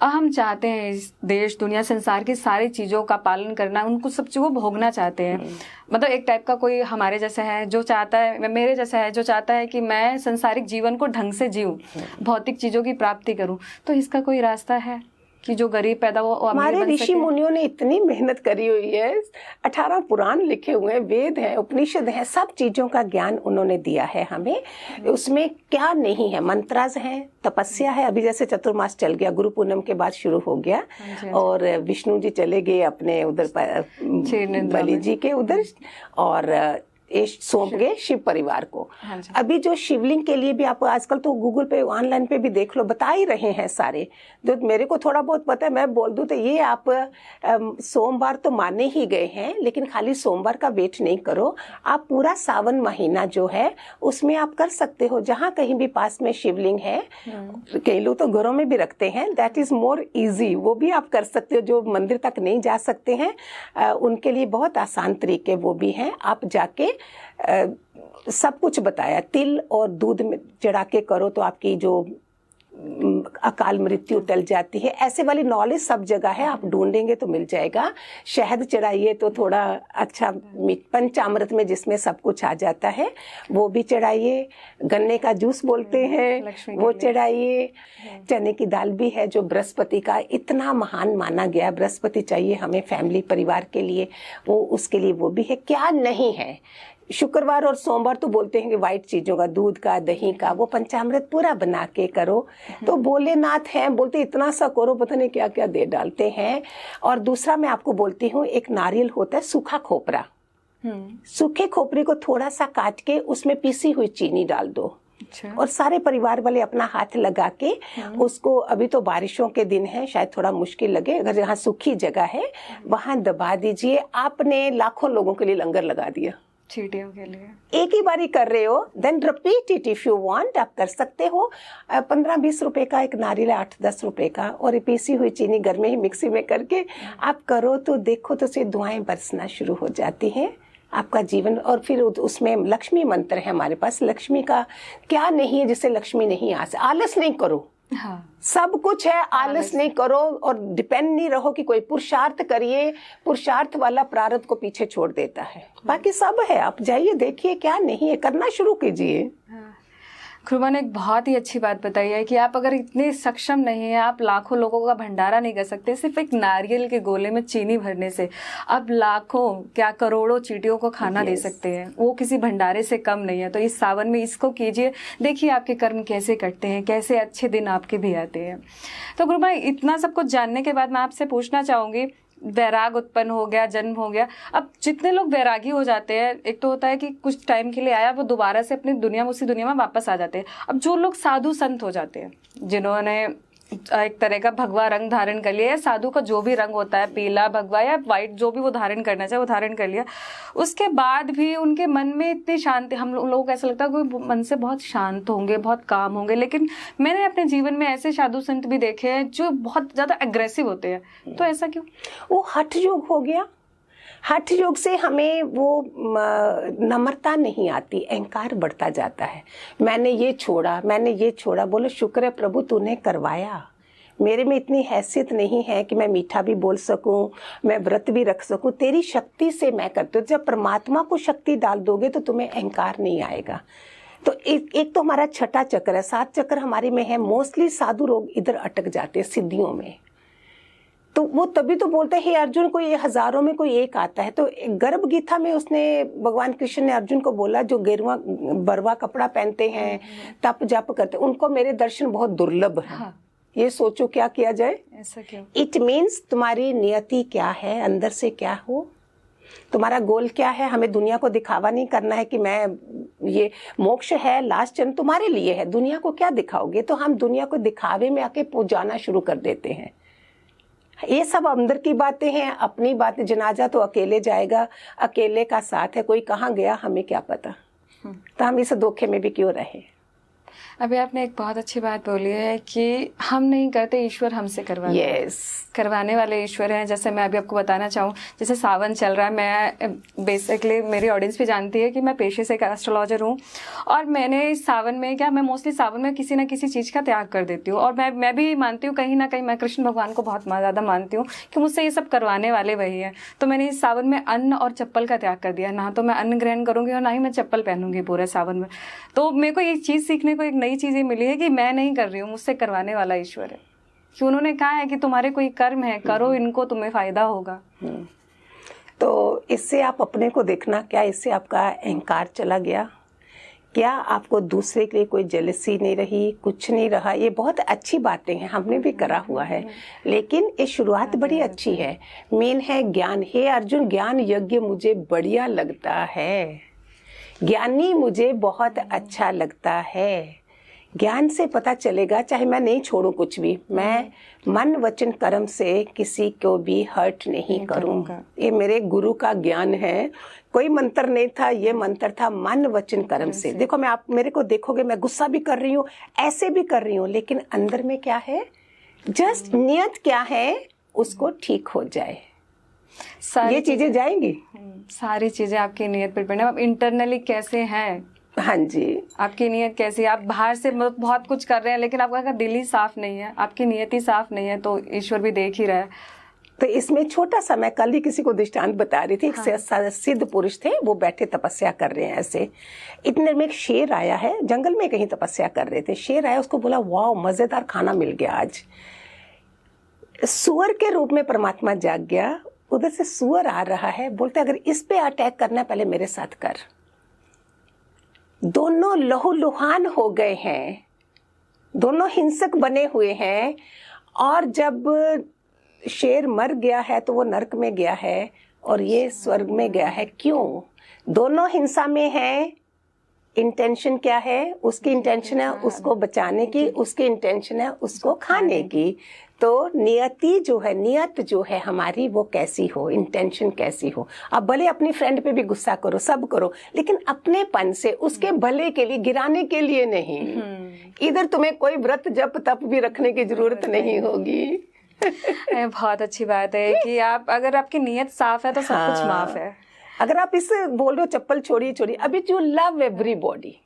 अब हम चाहते हैं इस देश दुनिया संसार की सारी चीज़ों का पालन करना, उनको सब चीज़ों भोगना चाहते हैं। मतलब एक टाइप का कोई हमारे जैसा है जो चाहता है, मेरे जैसा है जो चाहता है कि मैं संसारिक जीवन को ढंग से जीऊँ, भौतिक चीज़ों की प्राप्ति करूँ। तो इसका कोई रास्ता है कि जो गरीब पैदा हो हमारे ऋषि मुनियों ने इतनी मेहनत करी हुई है, 18 पुराण लिखे हुए हैं, वेद हैं, उपनिषद हैं, सब चीजों का ज्ञान उन्होंने दिया है हमें। उसमें क्या नहीं है, मंत्रास हैं, तपस्या है। अभी जैसे चतुर्मास चल गया, गुरु पूनम के बाद शुरू हो गया, और विष्णु जी चले गए अपने उधर बलि जी के उधर, और सौंप गए शिव परिवार को। अभी जो शिवलिंग के लिए भी आप आजकल तो गूगल पे ऑनलाइन पे भी देख लो, बता ही रहे हैं सारे। जो मेरे को थोड़ा बहुत पता है, मैं बोल दूं तो ये आप सोमवार तो माने ही गए हैं, लेकिन खाली सोमवार का वेट नहीं करो। आप पूरा सावन महीना जो है उसमें आप कर सकते हो, जहाँ कहीं भी पास में शिवलिंग है। कई लोग तो घरों में भी रखते हैं, दैट इज मोर इजी, वो भी आप कर सकते हो। जो मंदिर तक नहीं जा सकते हैं उनके लिए बहुत आसान तरीके वो भी हैं। आप जाके सब कुछ बताया, तिल और दूध में चढ़ा के करो तो आपकी जो अकाल मृत्यु टल जाती है। ऐसे वाली नॉलेज सब जगह है, आप ढूंढेंगे तो मिल जाएगा। शहद चढ़ाइए तो थोड़ा अच्छा, पंचामृत में जिसमें सब कुछ आ जाता है वो भी चढ़ाइए। गन्ने का जूस बोलते हैं वो चढ़ाइए। चने की दाल भी है जो बृहस्पति का इतना महान माना गया, बृहस्पति चाहिए हमें फैमिली परिवार के लिए, वो उसके लिए वो भी है। क्या नहीं है, शुक्रवार और सोमवार तो बोलते हैं कि वाइट चीजों का, दूध का, दही का, वो पंचामृत पूरा बना के करो। तो भोलेनाथ हैं, बोलते इतना सा करो, पता नहीं क्या क्या दे डालते हैं। और दूसरा मैं आपको बोलती हूँ, एक नारियल होता है सूखा खोपरा, सूखे खोपरे को थोड़ा सा काट के उसमें पीसी हुई चीनी डाल दो। अच्छा। और सारे परिवार वाले अपना हाथ लगा के उसको, अभी तो बारिशों के दिन है शायद थोड़ा मुश्किल लगे, अगर जहाँ सूखी जगह है वहां दबा दीजिए। आपने लाखों लोगों के लिए लंगर लगा दिया चींटियों के लिए। एक ही बारी कर रहे हो, then repeat it if you want. आप कर सकते हो। 15-20 रुपए का एक नारियल, 8-10 रुपए का, और पीसी हुई चीनी घर में ही मिक्सी में करके आप करो तो देखो तो से दुआएं बरसना शुरू हो जाती हैं आपका जीवन। और फिर उसमें लक्ष्मी मंत्र है हमारे पास। लक्ष्मी का क्या नहीं है जिससे लक्ष्मी नहीं आ सकती। आलस नहीं करो, हाँ। सब कुछ है, आलस नहीं करो, और डिपेंड नहीं रहो कि कोई पुरुषार्थ करिए। पुरुषार्थ वाला प्रारब्ध को पीछे छोड़ देता है, बाकी सब है। आप जाइए देखिए क्या नहीं है, करना शुरू कीजिए। ध्रुवा ने एक बहुत ही अच्छी बात बताई है कि आप अगर इतने सक्षम नहीं है, आप लाखों लोगों का भंडारा नहीं कर सकते सिर्फ एक नारियल के गोले में चीनी भरने से। आप लाखों क्या करोड़ों चींटियों को खाना दे सकते हैं, वो किसी भंडारे से कम नहीं है। तो इस सावन में इसको कीजिए, देखिए आपके कर्म कैसे कटते हैं, कैसे अच्छे दिन आपके भी आते हैं। तो गुरु भाई, इतना सब कुछ जानने के बाद मैं आपसे पूछना चाहूँगी, वैराग उत्पन्न हो गया, जन्म हो गया, अब जितने लोग वैरागी हो जाते हैं, एक तो होता है कि कुछ टाइम के लिए आया, वो दोबारा से अपनी दुनिया में, उसी दुनिया में वापस आ जाते हैं। अब जो लोग साधु संत हो जाते हैं, जिन्होंने एक तरह का भगवा रंग धारण कर लिया, या साधु का जो भी रंग होता है, पीला, भगवा या व्हाइट, जो भी वो धारण करना चाहे वो धारण कर लिया, उसके बाद भी उनके मन में इतनी शांति, हम लोगों को ऐसा लगता है कि मन से बहुत शांत होंगे, बहुत काम होंगे। लेकिन मैंने अपने जीवन में ऐसे साधु संत भी देखे हैं जो बहुत ज्यादा एग्रेसिव होते हैं। तो ऐसा क्यों? वो हठ योग हो गया। हठ योग से हमें वो नम्रता नहीं आती, अहंकार बढ़ता जाता है। मैंने ये छोड़ा, मैंने ये छोड़ा। बोलो शुक्र है प्रभु तूने करवाया। मेरे में इतनी हैसियत नहीं है कि मैं मीठा भी बोल सकूं, मैं व्रत भी रख सकूं। तेरी शक्ति से मैं करती हूँ। जब परमात्मा को शक्ति डाल दोगे तो तुम्हें अहंकार नहीं आएगा। तो एक तो हमारा छठा चक्र है, 7 चक्र हमारे में है। मोस्टली साधु लोग इधर अटक जाते हैं, सिद्धियों में। तो वो तभी तो बोलते हैं हे अर्जुन, कोई हजारों में कोई एक आता है। तो गर्भ गीता में उसने भगवान कृष्ण ने अर्जुन को बोला, जो गेरुआ बरवा कपड़ा पहनते हैं, तप जप करते, उनको मेरे दर्शन बहुत दुर्लभ है। हाँ। ये सोचो क्या किया जाए। ऐसा क्यों? इट मीन्स तुम्हारी नियति क्या है, अंदर से क्या हो, तुम्हारा गोल क्या है। हमें दुनिया को दिखावा नहीं करना है कि मैं ये मोक्ष है, लास्ट जन्म तुम्हारे लिए है। दुनिया को क्या दिखाओगे? तो हम दुनिया को दिखावे में आके जाना शुरू कर देते हैं। ये सब अंदर की बातें हैं, अपनी बातें। जनाजा तो अकेले जाएगा, अकेले का साथ है, कोई कहाँ गया हमें क्या पता। तो हम इस धोखे में भी क्यों रहे। अभी आपने एक बहुत अच्छी बात बोली है कि हम नहीं करते, ईश्वर हमसे करवाने वाले ईश्वर हैं। जैसे मैं अभी आपको बताना चाहूँ, जैसे सावन चल रहा है, मैं बेसिकली, मेरी ऑडियंस भी जानती है कि मैं पेशे से एक एस्ट्रोलॉजर हूँ, और मैंने सावन में मैं मोस्टली सावन में किसी ना किसी चीज़ का त्याग कर देती हूँ। और मैं भी मानती हूँ कहीं ना कहीं, मैं कृष्ण भगवान को बहुत ज़्यादा मानती हूँ कि मुझसे ये सब करवाने वाले वही है। तो मैंने इस सावन में अन्न और चप्पल का त्याग कर दिया। ना तो मैं अन्न ग्रहण करूँगी और ना ही मैं चप्पल पहनूंगी पूरे सावन में। तो मेरे को एक चीज़ सीखने को, एक नई चीज़ ये मिली है कि मैं नहीं कर रही हूँ, मुझसे करवाने वाला ईश्वर है। कि उन्होंने कहा है कि तुम्हारे कोई कर्म है, करो इनको, तुम्हें फायदा होगा। तो इससे आप अपने को देखना, क्या इससे आपका अहंकार चला गया? क्या आपको दूसरे के लिए कोई जेलसी नहीं रही, कुछ नहीं रहा? ये बहुत अच्छी बातें हैं, हमने भी करा हुआ है, लेकिन ये शुरुआत बड़ी अच्छी है। मेन है ज्ञान। हे अर्जुन, ज्ञान यज्ञ मुझे बढ़िया लगता है, ज्ञानी मुझे बहुत अच्छा लगता है। ज्ञान से पता चलेगा, चाहे मैं नहीं छोड़ूं कुछ भी, मैं मन वचन कर्म से किसी को भी हर्ट नहीं करूंगा। ये मेरे गुरु का ज्ञान है, कोई मंत्र नहीं था, ये मंत्र था मन वचन कर्म से। देखो, मैं, आप मेरे को देखोगे, मैं गुस्सा भी कर रही हूँ, ऐसे भी कर रही हूँ, लेकिन अंदर में क्या है, जस्ट नियत क्या है, उसको ठीक हो जाए। ये चीजें जाएंगी, सारी चीजें आपकी नियत पर डिपेंड है। आप इंटरनली कैसे हैं, हाँ जी, आपकी नियत कैसी है। आप बाहर से बहुत कुछ कर रहे हैं, लेकिन आपका दिल ही साफ नहीं है, आपकी नियत ही साफ नहीं है, तो ईश्वर भी देख ही रहा है। तो इसमें छोटा सा, मैं कल ही किसी को दृष्टांत बता रही थी। हाँ। एक सिद्ध पुरुष थे, वो बैठे तपस्या कर रहे हैं ऐसे, इतने में एक शेर आया है, जंगल में कहीं तपस्या कर रहे थे। शेर आया, उसको बोला वाह मजेदार खाना मिल गया आज। सुअर के रूप में परमात्मा जाग गया, उधर से सुअर आ रहा है, बोलते अगर इस पे अटैक करना है, पहले मेरे साथ कर। दोनों लहूलुहान हो गए हैं, दोनों हिंसक बने हुए हैं, और जब शेर मर गया है तो वो नरक में गया है और ये स्वर्ग में गया है। क्यों? दोनों हिंसा में हैं। इंटेंशन क्या है? उसकी इंटेंशन है उसको बचाने की, उसकी इंटेंशन है उसको खाने की। तो नियति जो है, नियत जो है हमारी, वो कैसी हो, इंटेंशन कैसी हो। अब भले अपनी फ्रेंड पे भी गुस्सा करो, सब करो, लेकिन अपनेपन से, उसके भले के लिए, गिराने के लिए नहीं। इधर तुम्हें कोई व्रत जप तप भी रखने की जरूरत नहीं होगी। बहुत अच्छी बात है कि आप, अगर आपकी नियत साफ है तो सब कुछ माफ है। अगर आप इससे बोल रहे हो चप्पल छोड़िए, अभी जो लव एवरीबॉडी,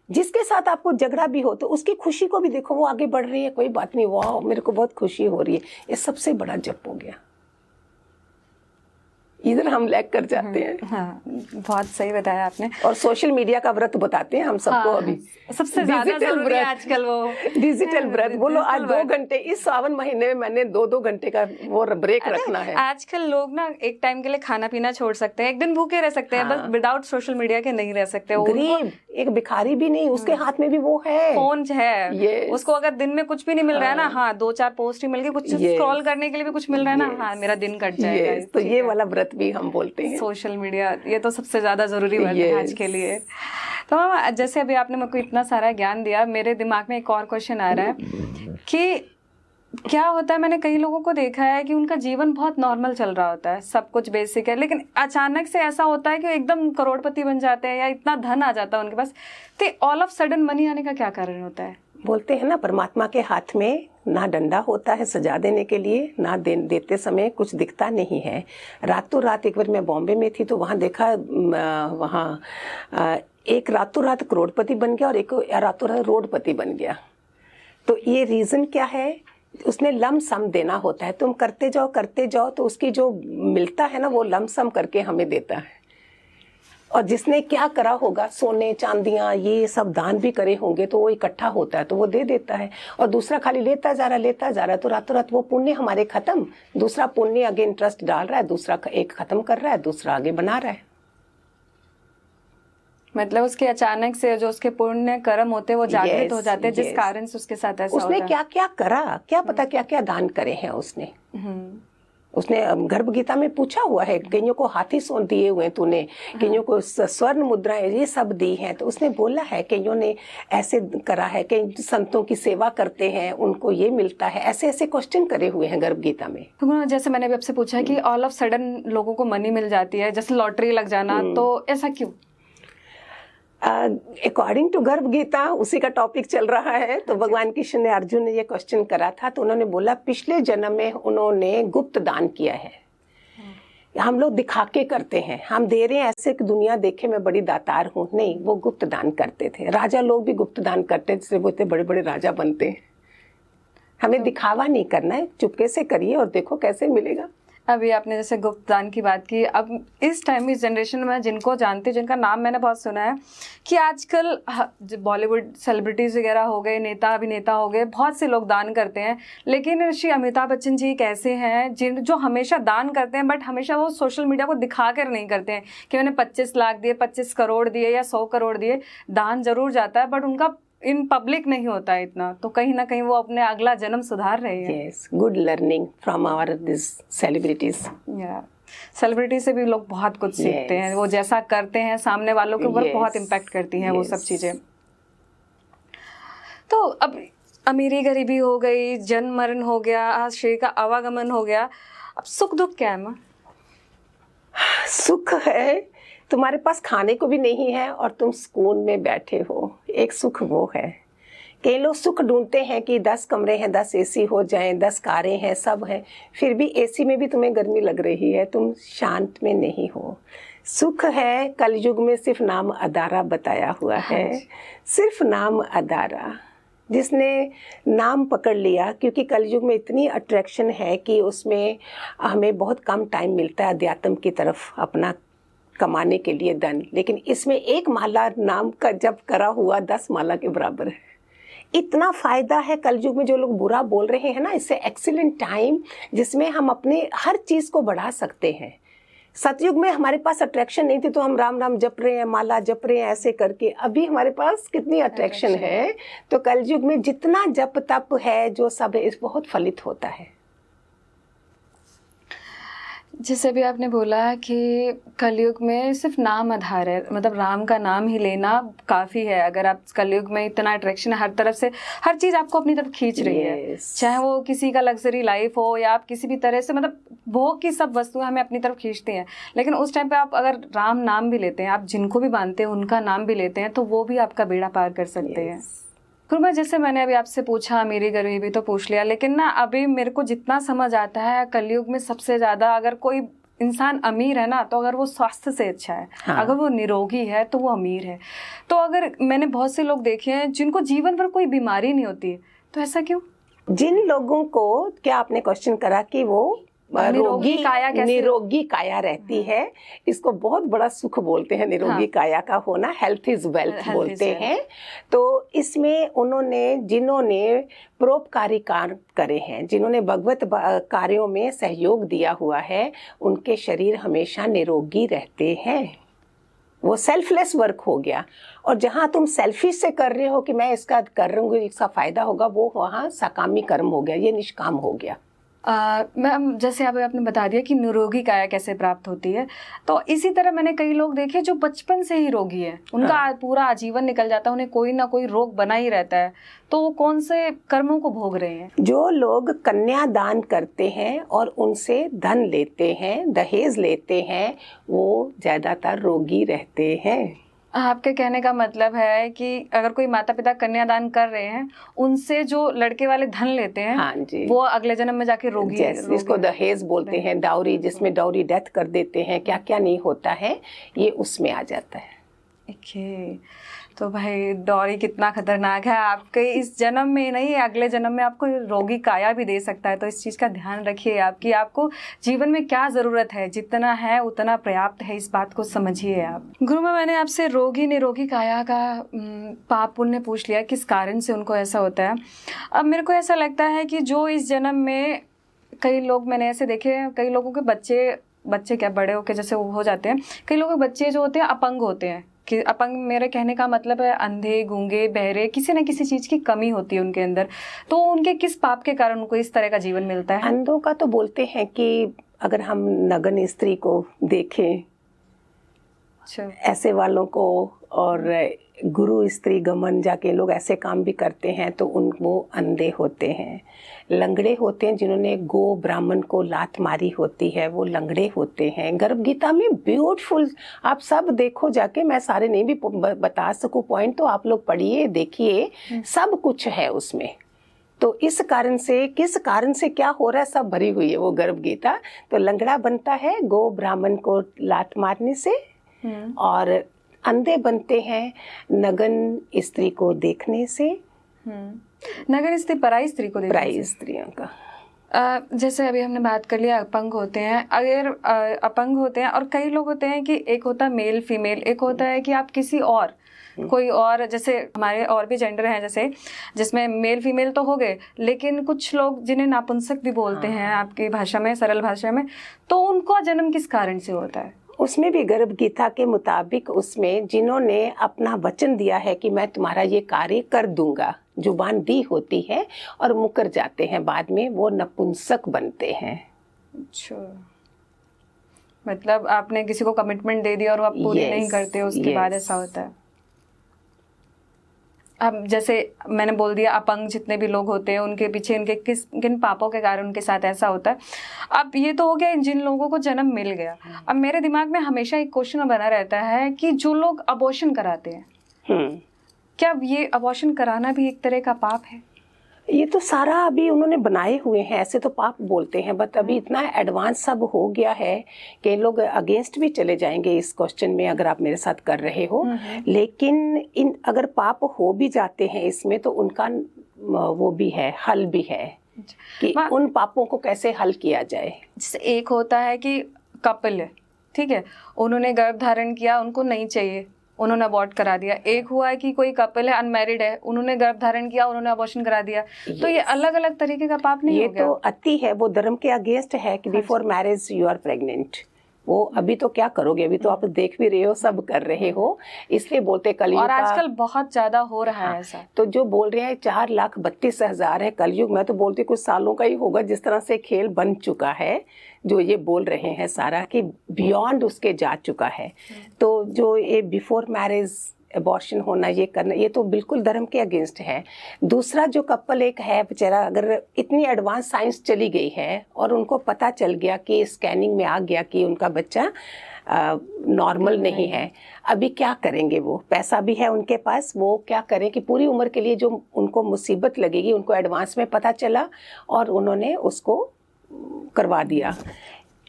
जिसके साथ आपको झगड़ा भी हो तो उसकी खुशी को भी देखो, वो आगे बढ़ रही है, कोई बात नहीं, वाह मेरे को बहुत खुशी हो रही है, ये सबसे बड़ा जप हो गया। इधर हम लैग कर जाते हैं। हाँ, बहुत सही बताया आपने। और सोशल मीडिया का व्रत बताते हैं हम सबको। हाँ, अभी सबसे ज्यादा जरूरी है आजकल वो डिजिटल व्रत। बोलो आज 2 घंटे, इस सावन महीने में मैंने 2-2 घंटे का वो ब्रेक रखना है। आजकल लोग ना एक टाइम के लिए खाना पीना छोड़ सकते हैं, एक दिन भूखे रह सकते हैं, बस विदाउट सोशल मीडिया के नहीं रह सकते। गरीब, एक भिखारी भी नहीं, उसके हाथ में भी वो है, फोन है। उसको अगर दिन में कुछ भी नहीं मिल रहा है ना, हाँ 2-4 पोस्ट ही मिल गई, कुछ स्क्रॉल करने के लिए भी कुछ मिल रहा है ना, हाँ मेरा दिन कट जाएगा। तो ये वाला व्रत भी हम बोलते हैं। सोशल मीडिया, ये तो सबसे ज्यादा जरूरी बात है आज के लिए। तो मैम, जैसे अभी आपने मेरे को इतना सारा ज्ञान दिया, मेरे दिमाग में एक और क्वेश्चन आ रहा है कि क्या होता है, मैंने कई लोगों को देखा है कि उनका जीवन बहुत नॉर्मल चल रहा होता है, सब कुछ बेसिक है, लेकिन अचानक से ऐसा होता है कि एकदम करोड़पति बन जाते हैं या इतना धन आ जाता है उनके पास, तो ऑल ऑफ सडन मनी आने का क्या कारण होता है? बोलते हैं ना, परमात्मा के हाथ में ना डंडा होता है सजा देने के लिए, ना देते समय कुछ दिखता नहीं है। रातों रात, एक बार मैं बॉम्बे में थी तो वहाँ देखा, वहाँ एक रातों रात करोड़पति बन गया और एक रातों रात रोडपति बन गया। तो ये रीज़न क्या है? उसने लम सम देना होता है, तुम करते जाओ तो उसकी जो मिलता है ना, वो लम सम करके हमें देता है। और जिसने क्या करा होगा, सोने चांदियां ये सब दान भी करे होंगे, तो वो इकट्ठा होता है तो वो दे देता है, और दूसरा खाली लेता जा रहा है, तो रातों रात वो पुण्य हमारे खत्म। दूसरा पुण्य आगे इंटरेस्ट डाल रहा है, दूसरा एक खत्म कर रहा है, दूसरा आगे बना रहा है। मतलब उसके अचानक से जो उसके पुण्य कर्म होते हैं वो जागृत हो जाते हैं, जिस कारण से उसके साथ ऐसा उसने होता है। क्या क्या करा, क्या पता क्या क्या दान करे हैं उसने। उसने गर्भ गीता में पूछा हुआ है, कईयों को हाथी सोन दिए हुए तूने, कईयों को स्वर्ण मुद्राएं ये सब दी हैं, तो उसने बोला है कईयों ने ऐसे करा है, कई संतों की सेवा करते हैं उनको ये मिलता है, ऐसे ऐसे क्वेश्चन करे हुए हैं गर्भ गीता में। तो जैसे मैंने भी आपसे पूछा कि ऑल ऑफ सडन लोगों को मनी मिल जाती है, जैसे लॉटरी लग जाना, तो ऐसा क्यों? अकॉर्डिंग टू गर्भ गीता, उसी का टॉपिक चल रहा है, तो भगवान कृष्ण ने अर्जुन ने ये क्वेश्चन करा था, तो उन्होंने बोला पिछले जन्म में उन्होंने गुप्त दान किया है। हम लोग दिखा के करते हैं, हम दे रहे हैं ऐसे कि दुनिया देखे मैं बड़ी दातार हूँ, नहीं, वो गुप्त दान करते थे। राजा लोग भी गुप्त दान करते थे, जिससे वो इतने बड़े बड़े राजा बनते हैं। हमें दिखावा नहीं करना है, चुपके से करिए और देखो कैसे मिलेगा। अभी आपने जैसे गुप्त दान की बात की, अब इस टाइम इस जनरेशन में जिनको जानते, जिनका नाम मैंने बहुत सुना है कि आजकल बॉलीवुड सेलिब्रिटीज़ वगैरह हो गए, नेता अभिनेता हो गए, बहुत से लोग दान करते हैं, लेकिन श्री अमिताभ बच्चन जी एक ऐसे हैं जो हमेशा दान करते हैं, बट हमेशा वो सोशल मीडिया को दिखा कर नहीं करते हैं कि मैंने 25 लाख दिए, 25 करोड़ दिए या 100 करोड़ दिए। दान जरूर जाता है बट उनका इन पब्लिक नहीं होता है इतना, तो कहीं ना कहीं वो अपने अगला जन्म सुधार रहे हैं। Yes, good learning from our this celebrities. Celebrity से भी लोग बहुत कुछ सीखते हैं, वो जैसा करते हैं सामने वालों के ऊपर बहुत इम्पैक्ट करती हैं वो सब चीजें। तो अब अमीरी गरीबी हो गई, जन्म मरण हो गया, आश्रय का आवागमन हो गया, अब सुख दुख क्या है माँ? सुख है तुम्हारे पास खाने को भी नहीं है और तुम सुकून में बैठे हो, एक सुख वो है। कई लोग सुख ढूंढते हैं कि 10 कमरे हैं, 10 एसी हो जाएं, 10 कारें हैं, सब हैं, फिर भी एसी में भी तुम्हें गर्मी लग रही है, तुम शांत में नहीं हो। सुख है कलयुग में सिर्फ नाम अदारा बताया हुआ है, सिर्फ नाम अदारा। जिसने नाम पकड़ लिया, क्योंकि कलयुग में इतनी अट्रैक्शन है कि उसमें हमें बहुत कम टाइम मिलता है अध्यात्म की तरफ अपना कमाने के लिए धन, लेकिन इसमें एक माला नाम का जब करा हुआ 10 माला के बराबर है। इतना फायदा है कलयुग में। जो लोग बुरा बोल रहे हैं ना, इससे एक्सीलेंट टाइम जिसमें हम अपने हर चीज़ को बढ़ा सकते हैं। सतयुग में हमारे पास अट्रैक्शन नहीं थी तो हम राम राम जप रहे हैं, माला जप रहे हैं ऐसे करके, अभी हमारे पास कितनी अट्रैक्शन है। तो कलयुग में जितना जप तप है जो सब है, इस बहुत फलित होता है। जैसे भी आपने बोला कि कलयुग में सिर्फ नाम आधार है, मतलब राम का नाम ही लेना काफ़ी है। अगर आप कलयुग में इतना अट्रैक्शन है, हर तरफ से हर चीज़ आपको अपनी तरफ खींच रही है, चाहे वो किसी का लग्जरी लाइफ हो या आप किसी भी तरह से, मतलब भोग की सब वस्तुएं हमें अपनी तरफ खींचती हैं। लेकिन उस टाइम पे आप अगर राम नाम भी लेते हैं, आप जिनको भी मानते हैं उनका नाम भी लेते हैं, तो वो भी आपका बेड़ा पार कर सकते हैं। गुरुमा, जैसे मैंने अभी आपसे पूछा मेरी गरीबी तो पूछ लिया, लेकिन ना अभी मेरे को जितना समझ आता है कलयुग में सबसे ज़्यादा अगर कोई इंसान अमीर है ना, तो अगर वो स्वास्थ्य से अच्छा है, अगर वो निरोगी है तो वो अमीर है। तो अगर मैंने बहुत से लोग देखे हैं जिनको जीवन भर कोई बीमारी नहीं होती, तो ऐसा क्यों? जिन लोगों को, क्या आपने क्वेश्चन करा कि वो निरोगी काया रहती है, इसको बहुत बड़ा सुख बोलते हैं निरोगी काया का होना, हेल्थ इज वेल्थ बोलते हैं। तो इसमें उन्होंने जिन्होंने परोपकारी कार्य करे हैं, जिन्होंने भगवत कार्यों में सहयोग दिया हुआ है, उनके शरीर हमेशा निरोगी रहते हैं। वो सेल्फलेस वर्क हो गया। और जहाँ तुम सेल्फिश से कर रहे हो कि मैं इसका कर रहा हूँ, इसका फायदा होगा, वो वहाँ सकामी कर्म हो गया, ये निष्काम हो गया। मैम, जैसे आपने बता दिया कि निरोगी काया कैसे प्राप्त होती है, तो इसी तरह मैंने कई लोग देखे जो बचपन से ही रोगी है, उनका पूरा आजीवन निकल जाता है, उन्हें कोई ना कोई रोग बना ही रहता है, तो वो कौन से कर्मों को भोग रहे हैं? जो लोग कन्या दान करते हैं और उनसे धन लेते हैं, दहेज लेते हैं, वो ज्यादातर रोगी रहते हैं। आपके कहने का मतलब है कि अगर कोई माता पिता कन्यादान कर रहे हैं, उनसे जो लड़के वाले धन लेते हैं, हाँ जी, वो अगले जन्म में जाके रोगी इसको दहेज बोलते हैं, डाउरी, जिसमें डाउरी डेथ कर देते हैं, क्या क्या नहीं होता है, ये उसमें आ जाता है। ओके, तो भाई डॉरी कितना खतरनाक है, आपके इस जन्म में नहीं अगले जन्म में आपको रोगी काया भी दे सकता है। तो इस चीज़ का ध्यान रखिए आप कि आपको जीवन में क्या ज़रूरत है, जितना है उतना पर्याप्त है, इस बात को समझिए आप। गुरु माँ, मैंने आपसे रोगी निरोगी काया का पाप पुण्य पूछ लिया, किस कारण से उनको ऐसा होता है। अब मेरे को ऐसा लगता है कि जो इस जन्म में कई लोग मैंने ऐसे देखे हैं, कई लोगों के बच्चे क्या बड़े होके जैसे वो हो जाते हैं, कई लोगों के बच्चे जो होते हैं अपंग होते हैं। कि अपंग मेरे कहने का मतलब है अंधे गूंगे बहरे, किसी न किसी चीज़ की कमी होती है उनके अंदर। तो उनके किस पाप के कारण उनको इस तरह का जीवन मिलता है? अंधों का तो बोलते हैं कि अगर हम नग्न स्त्री को देखें, अच्छा, ऐसे वालों को, और गुरु स्त्री गमन जाके लोग ऐसे काम भी करते हैं तो वो अंधे होते हैं। लंगड़े होते हैं जिन्होंने गो ब्राह्मण को लात मारी होती है, वो लंगड़े होते हैं। गर्भ गीता में ब्यूटीफुल, आप सब देखो जाके, मैं सारे नहीं भी बता सकूं पॉइंट, तो आप लोग पढ़िए देखिए, सब कुछ है उसमें। तो इस कारण से, किस कारण से क्या हो रहा है, सब भरी हुई है वो गर्भ गीता। तो लंगड़ा बनता है गो ब्राह्मण को लात मारने से, और अंधे बनते हैं नग्न स्त्री को देखने से। नग्न स्त्री पराई स्त्री को देखने से, पराई स्त्रियों का। जैसे अभी हमने बात कर लिया अपंग होते हैं, अगर अपंग होते हैं, और कई लोग होते हैं कि एक होता है मेल फीमेल, एक होता है कि आप किसी और कोई और, जैसे हमारे और भी जेंडर हैं जैसे, जिसमें मेल फीमेल तो हो गए, लेकिन कुछ लोग जिन्हें नापुंसक भी बोलते हैं आपकी भाषा में, सरल भाषा में, तो उनका जन्म किस कारण से होता है? उसमें भी गर्भ गीता के मुताबिक, उसमें जिन्होंने अपना वचन दिया है कि मैं तुम्हारा ये कार्य कर दूंगा, जुबान दी होती है और मुकर जाते हैं बाद में, वो नपुंसक बनते हैं। अच्छा, मतलब आपने किसी को कमिटमेंट दे दिया और वो आप पूरी नहीं करते, उसके बाद ऐसा होता है। अब जैसे मैंने बोल दिया अपंग जितने भी लोग होते हैं उनके पीछे उनके किन पापों के कारण उनके साथ ऐसा होता है। अब ये तो हो गया जिन लोगों को जन्म मिल गया। अब मेरे दिमाग में हमेशा एक क्वेश्चन बना रहता है कि जो लोग अबॉर्शन कराते हैं, क्या ये अबॉर्शन कराना भी एक तरह का पाप है? ये तो सारा अभी उन्होंने बनाए हुए हैं, ऐसे तो पाप बोलते हैं, बट अभी इतना एडवांस सब हो गया है कि लोग अगेंस्ट भी चले जाएंगे इस क्वेश्चन में, अगर आप मेरे साथ कर रहे हो। लेकिन अगर पाप हो भी जाते हैं इसमें, तो उनका वो भी है, हल भी है कि उन पापों को कैसे हल किया जाए। जैसे एक होता है कि कपल है, ठीक है, उन्होंने गर्भ धारण किया, उनको नहीं चाहिए, उन्होंने अबॉर्ट करा दिया। एक हुआ है कि कोई कपल है अनमैरिड है, उन्होंने गर्भ धारण किया, उन्होंने अबॉर्शन करा दिया। तो ये अलग अलग तरीके का पाप नहीं हो गया? ये तो अति है, वो धर्म के अगेंस्ट है कि before marriage you are pregnant. वो अभी तो क्या करोगे, अभी तो आप देख भी रहे हो, सब कर रहे हो, इसलिए बोलते कलयुग। और आजकल बहुत ज्यादा हो रहा है ऐसा। तो जो बोल रहे हैं 4,32,000 है कलयुग, मैं तो बोलती कुछ सालों का ही होगा, जिस तरह से खेल बन चुका है, जो ये बोल रहे हैं सारा कि बियॉन्ड उसके जा चुका है। तो जो ये बिफोर मैरिज अबॉर्शन होना, ये करना, ये तो बिल्कुल धर्म के अगेंस्ट है। दूसरा जो कपल एक है बेचारा, अगर इतनी एडवांस साइंस चली गई है और उनको पता चल गया कि स्कैनिंग में आ गया कि उनका बच्चा नॉर्मल नहीं है, अभी क्या करेंगे? वो पैसा भी है उनके पास, वो क्या करें कि पूरी उम्र के लिए जो उनको मुसीबत लगेगी, उनको एडवांस में पता चला और उन्होंने उसको करवा दिया।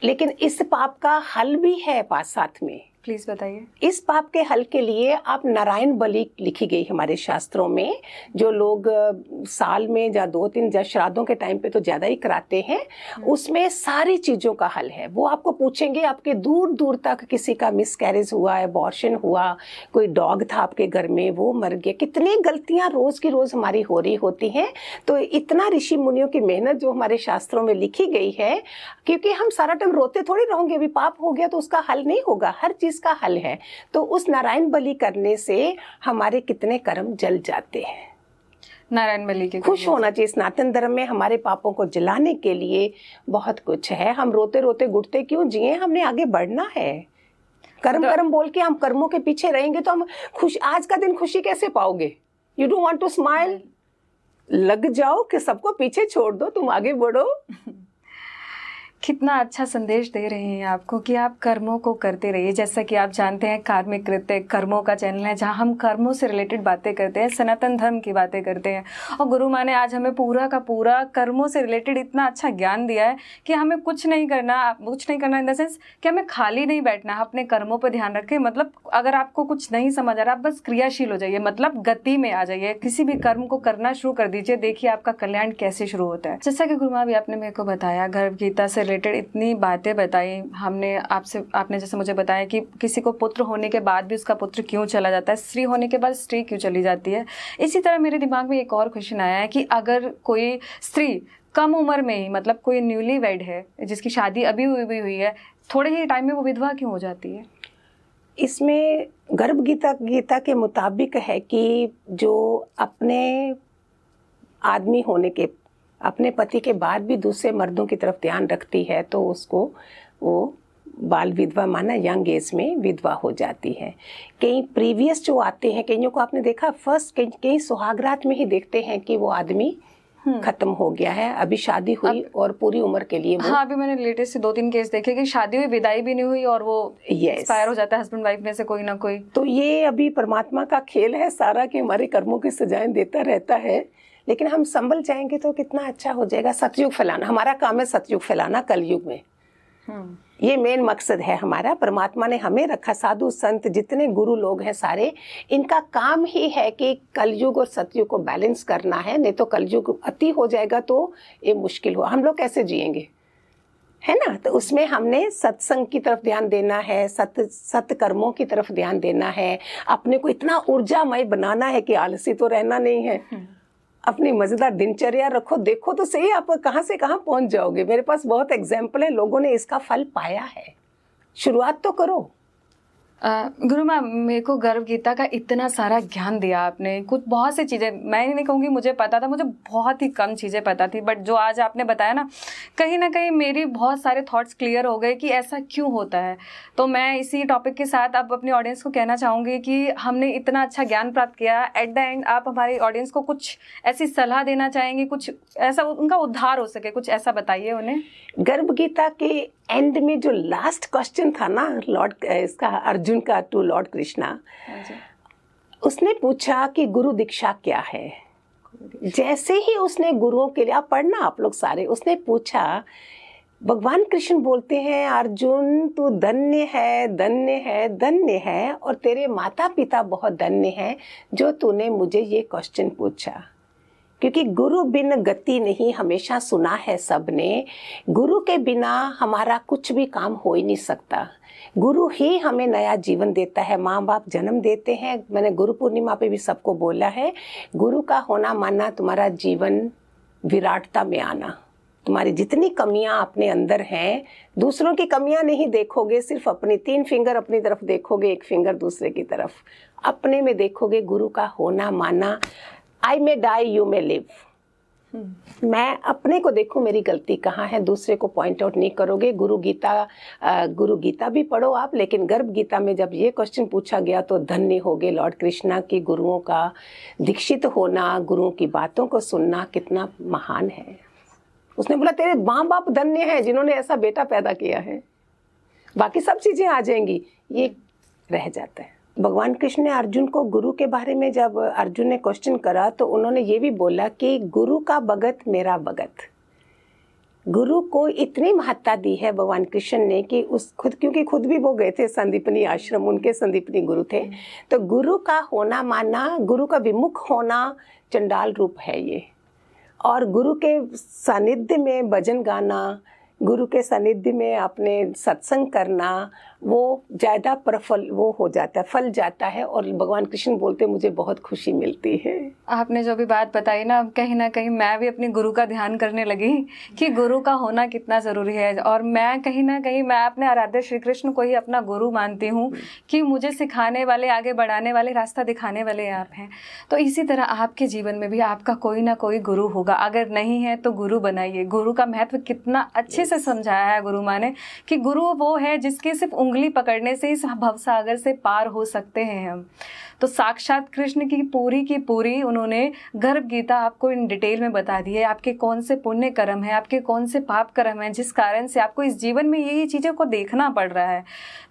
लेकिन इस पाप का हल भी है पास साथ में। प्लीज बताइए। इस पाप के हल के लिए आप नारायण बलि लिखी गई हमारे शास्त्रों में, जो लोग साल में या 2-3 या श्राद्धों के टाइम पे तो ज्यादा ही कराते हैं, उसमें सारी चीजों का हल है। वो आपको पूछेंगे, आपके दूर दूर तक किसी का मिसकैरेज हुआ, अबॉर्शन हुआ, कोई डॉग था आपके घर में वो मर गया, कितनी गलतियां रोज की रोज हमारी हो रही होती हैं। तो इतना ऋषि मुनियों की मेहनत जो हमारे शास्त्रों में लिखी गई है, क्योंकि हम सारा टाइम रोते थोड़ी रहोगे, अभी पाप हो गया तो उसका हल नहीं होगा, हर चीज का हल है। तो उस नारायण बलि करने से हमारे कितने कर्म जल जाते हैं। नारायण बलि के खुश होना चाहिए। सनातन धर्म में हमारे पापों को जलाने के लिए बहुत कुछ है। हम रोते रोते घुटते क्यों जिए, हमने आगे बढ़ना है। कर्म कर्म बोल के हम कर्मों के पीछे रहेंगे तो हम खुश, आज का दिन खुशी कैसे पाओगे? You don't want to smile, लग जाओ कि सबको पीछे छोड़ दो, तुम आगे बढ़ो। कितना अच्छा संदेश दे रहे हैं आपको कि आप कर्मों को करते रहिए। जैसा कि आप जानते हैं कार्मिक कृत्य कर्मों का चैनल है जहां हम कर्मों से रिलेटेड बातें करते हैं, सनातन धर्म की बातें करते हैं। और गुरु माँ ने आज हमें पूरा का पूरा कर्मों से रिलेटेड इतना अच्छा ज्ञान दिया है कि हमें कुछ नहीं करना इन द सेंस कि हमें खाली नहीं बैठना है, अपने कर्मों पर ध्यान रखें। मतलब अगर आपको कुछ नहीं समझ आ रहा, आप बस क्रियाशील हो जाइए, मतलब गति में आ जाइए, किसी भी कर्म को करना शुरू कर दीजिए, देखिए आपका कल्याण कैसे शुरू होता है। जैसा कि गुरु माँ भी आपने मेरे को बताया, गर्भ गीता से रिलेटेड इतनी बातें बताई हमने आपने जैसे मुझे बताया कि किसी को पुत्र होने के बाद भी उसका पुत्र क्यों चला जाता है, स्त्री होने के बाद स्त्री क्यों चली जाती है। इसी तरह मेरे दिमाग में एक और क्वेश्चन आया है कि अगर कोई स्त्री कम उम्र में ही, मतलब कोई न्यूली वेड है जिसकी शादी अभी हुई है, थोड़े ही टाइम में वो विधवा क्यों हो जाती है? इसमें गर्भ गीता के मुताबिक है कि जो अपने आदमी होने के, अपने पति के बाद भी दूसरे मर्दों की तरफ ध्यान रखती है तो उसको वो बाल विधवा माना, यंग एज में विधवा हो जाती है। कई प्रीवियस जो आते हैं, कईयों को आपने देखा फर्स्ट कई सुहागरात में ही देखते हैं कि वो आदमी खत्म हो गया है, अभी शादी हुई और पूरी उम्र के लिए वो, हाँ, अभी मैंने लेटेस्ट से 2-3 केस देखे कि शादी हुई, विदाई भी नहीं हुई और वो एक्सपायर हो जाता है हस्बैंड वाइफ में से कोई ना कोई। तो ये अभी परमात्मा का खेल है सारा कि हमारे कर्मों की सजाएं देता रहता है, लेकिन हम संभल जाएंगे तो कितना अच्छा हो जाएगा। सतयुग फैलाना हमारा काम है, सतयुग फैलाना कलयुग में, ये मेन मकसद है हमारा। परमात्मा ने हमें रखा, साधु संत जितने गुरु लोग हैं सारे, इनका काम ही है कि कलयुग और सतयुग को बैलेंस करना है, नहीं तो कलयुग अति हो जाएगा तो ये मुश्किल हो, हम लोग कैसे जिएंगे, है ना। तो उसमें हमने सत्संग की तरफ ध्यान देना है, सत कर्मों की तरफ ध्यान देना है, अपने को इतना ऊर्जामय बनाना है कि आलसी तो रहना नहीं है, अपनी मजेदार दिनचर्या रखो, देखो तो सही आप कहां से कहां पहुंच जाओगे। मेरे पास बहुत एग्जाम्पल है, लोगों ने इसका फल पाया है, शुरुआत तो करो। गुरु माँ, मेरे को गर्भ गीता का इतना सारा ज्ञान दिया आपने, कुछ बहुत सी चीज़ें मैं नहीं कहूँगी मुझे पता था, मुझे बहुत ही कम चीज़ें पता थी, बट जो आज आपने बताया ना कहीं मेरी बहुत सारे थॉट्स क्लियर हो गए कि ऐसा क्यों होता है। तो मैं इसी टॉपिक के साथ अब अपनी ऑडियंस को कहना चाहूँगी कि हमने इतना अच्छा ज्ञान प्राप्त किया, एट द एंड आप हमारी ऑडियंस को कुछ ऐसी सलाह देना चाहेंगे, कुछ ऐसा उनका उद्धार हो सके, कुछ ऐसा बताइए उन्हें। गर्भ गीता के एंड में जो लास्ट क्वेश्चन था ना लॉर्ड इसका, अर्जुन का टू लॉर्ड कृष्णा, उसने पूछा कि गुरु दीक्षा क्या है। जैसे ही उसने गुरुओं के लिए, आप पढ़ना आप लोग सारे, उसने पूछा, भगवान कृष्ण बोलते हैं अर्जुन तू धन्य है, धन्य है, धन्य है, और तेरे माता पिता बहुत धन्य हैं जो तूने मुझे ये क्वेश्चन पूछा, क्योंकि गुरु बिन गति नहीं, हमेशा सुना है सबने। गुरु के बिना हमारा कुछ भी काम हो ही नहीं सकता। गुरु ही हमें नया जीवन देता है। माँ बाप जन्म देते हैं, मैंने गुरु पूर्णिमा पे भी सबको बोला है, गुरु का होना मानना तुम्हारा जीवन विराटता में आना। तुम्हारी जितनी कमियां अपने अंदर हैं, दूसरों की कमियां नहीं देखोगे, सिर्फ अपनी 3 फिंगर अपनी तरफ देखोगे, 1 फिंगर दूसरे की तरफ, अपने में देखोगे गुरु का होना मानना। I may die you may live, मैं अपने को देखूं मेरी गलती कहाँ है, दूसरे को पॉइंट आउट नहीं करोगे। गुरु गीता भी पढ़ो आप, लेकिन गर्भ गीता में जब ये क्वेश्चन पूछा गया तो धन्य हो गए लॉर्ड कृष्णा की गुरुओं का दीक्षित होना, गुरुओं की बातों को सुनना कितना महान है। उसने बोला तेरे माँ बाप धन्य हैं जिन्होंने ऐसा बेटा पैदा किया है, बाकी सब चीजें आ जाएंगी, ये रह जाता है। भगवान कृष्ण ने अर्जुन को गुरु के बारे में जब अर्जुन ने क्वेश्चन करा तो उन्होंने ये भी बोला कि गुरु का भगत मेरा भगत। गुरु को इतनी महत्ता दी है भगवान कृष्ण ने कि क्योंकि खुद भी वो गए थे संदीपनी आश्रम, उनके संदीपनी गुरु थे, तो गुरु का होना मानना, गुरु का विमुख होना चंडाल रूप है ये। और गुरु के सानिध्य में भजन गाना, गुरु के सानिध्य में अपने सत्संग करना, वो ज़्यादा प्रफल वो हो जाता है, फल जाता है। और भगवान कृष्ण बोलते मुझे बहुत खुशी मिलती है। आपने जो भी बात बताई ना कहीं मैं भी अपने गुरु का ध्यान करने लगी कि गुरु का होना कितना ज़रूरी है। और मैं कहीं ना कहीं मैं अपने आराध्य श्री कृष्ण को ही अपना गुरु मानती हूँ कि मुझे सिखाने वाले, आगे बढ़ाने वाले, रास्ता दिखाने वाले आप हैं। तो इसी तरह आपके जीवन में भी आपका कोई ना कोई गुरु होगा, अगर नहीं है तो गुरु बनाइए। गुरु का महत्व कितना अच्छे से समझाया है गुरु माँ ने कि गुरु वो है जिसके सिर्फ उंगली पकड़ने से इस भवसागर से पार हो सकते हैं हम। तो साक्षात कृष्ण की पूरी उन्होंने गर्भ गीता आपको इन डिटेल में बता दी है, आपके कौन से पुण्य कर्म है, आपके कौन से पाप कर्म है, जिस कारण से आपको इस जीवन में यही चीज़ों को देखना पड़ रहा है।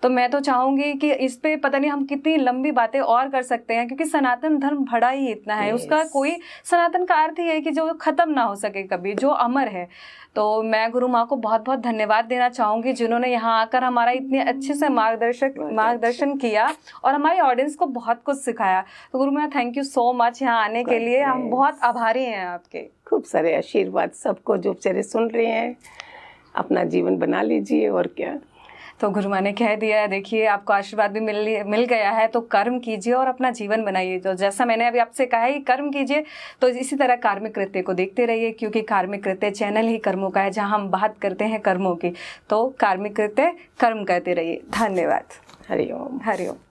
तो मैं तो चाहूँगी कि इस पे पता नहीं हम कितनी लंबी बातें और कर सकते हैं, क्योंकि सनातन धर्म बड़ा ही इतना है। उसका कोई सनातन का अर्थ ही है कि जो ख़त्म ना हो सके कभी, जो अमर है। तो मैं गुरु माँ को बहुत बहुत धन्यवाद देना चाहूँगी, जिन्होंने यहाँ आकर हमारा इतने अच्छे से मार्गदर्शन किया और हमारी ऑडियंस को बहुत कुछ सिखाया। तो गुरु माँ, थैंक यू सो मच यहाँ आने के लिए, हम बहुत आभारी हैं आपके। खूब सारे आशीर्वाद सबको जो बेचारे सुन रहे हैं, अपना जीवन बना लीजिए और क्या। तो गुरु माँ ने कह दिया है, देखिए आपको आशीर्वाद भी मिल गया है, तो कर्म कीजिए और अपना जीवन बनाइए। तो जैसा मैंने अभी आपसे कहा है, कर्म कीजिए, तो इसी तरह कार्मिक कृत्य को देखते रहिए, क्योंकि कार्मिक कृत्य चैनल ही कर्मों का है, जहाँ हम बात करते हैं कर्मों की। तो कार्मिक कृत्य कर्म करते रहिए। धन्यवाद। हरिओम। हरिओम।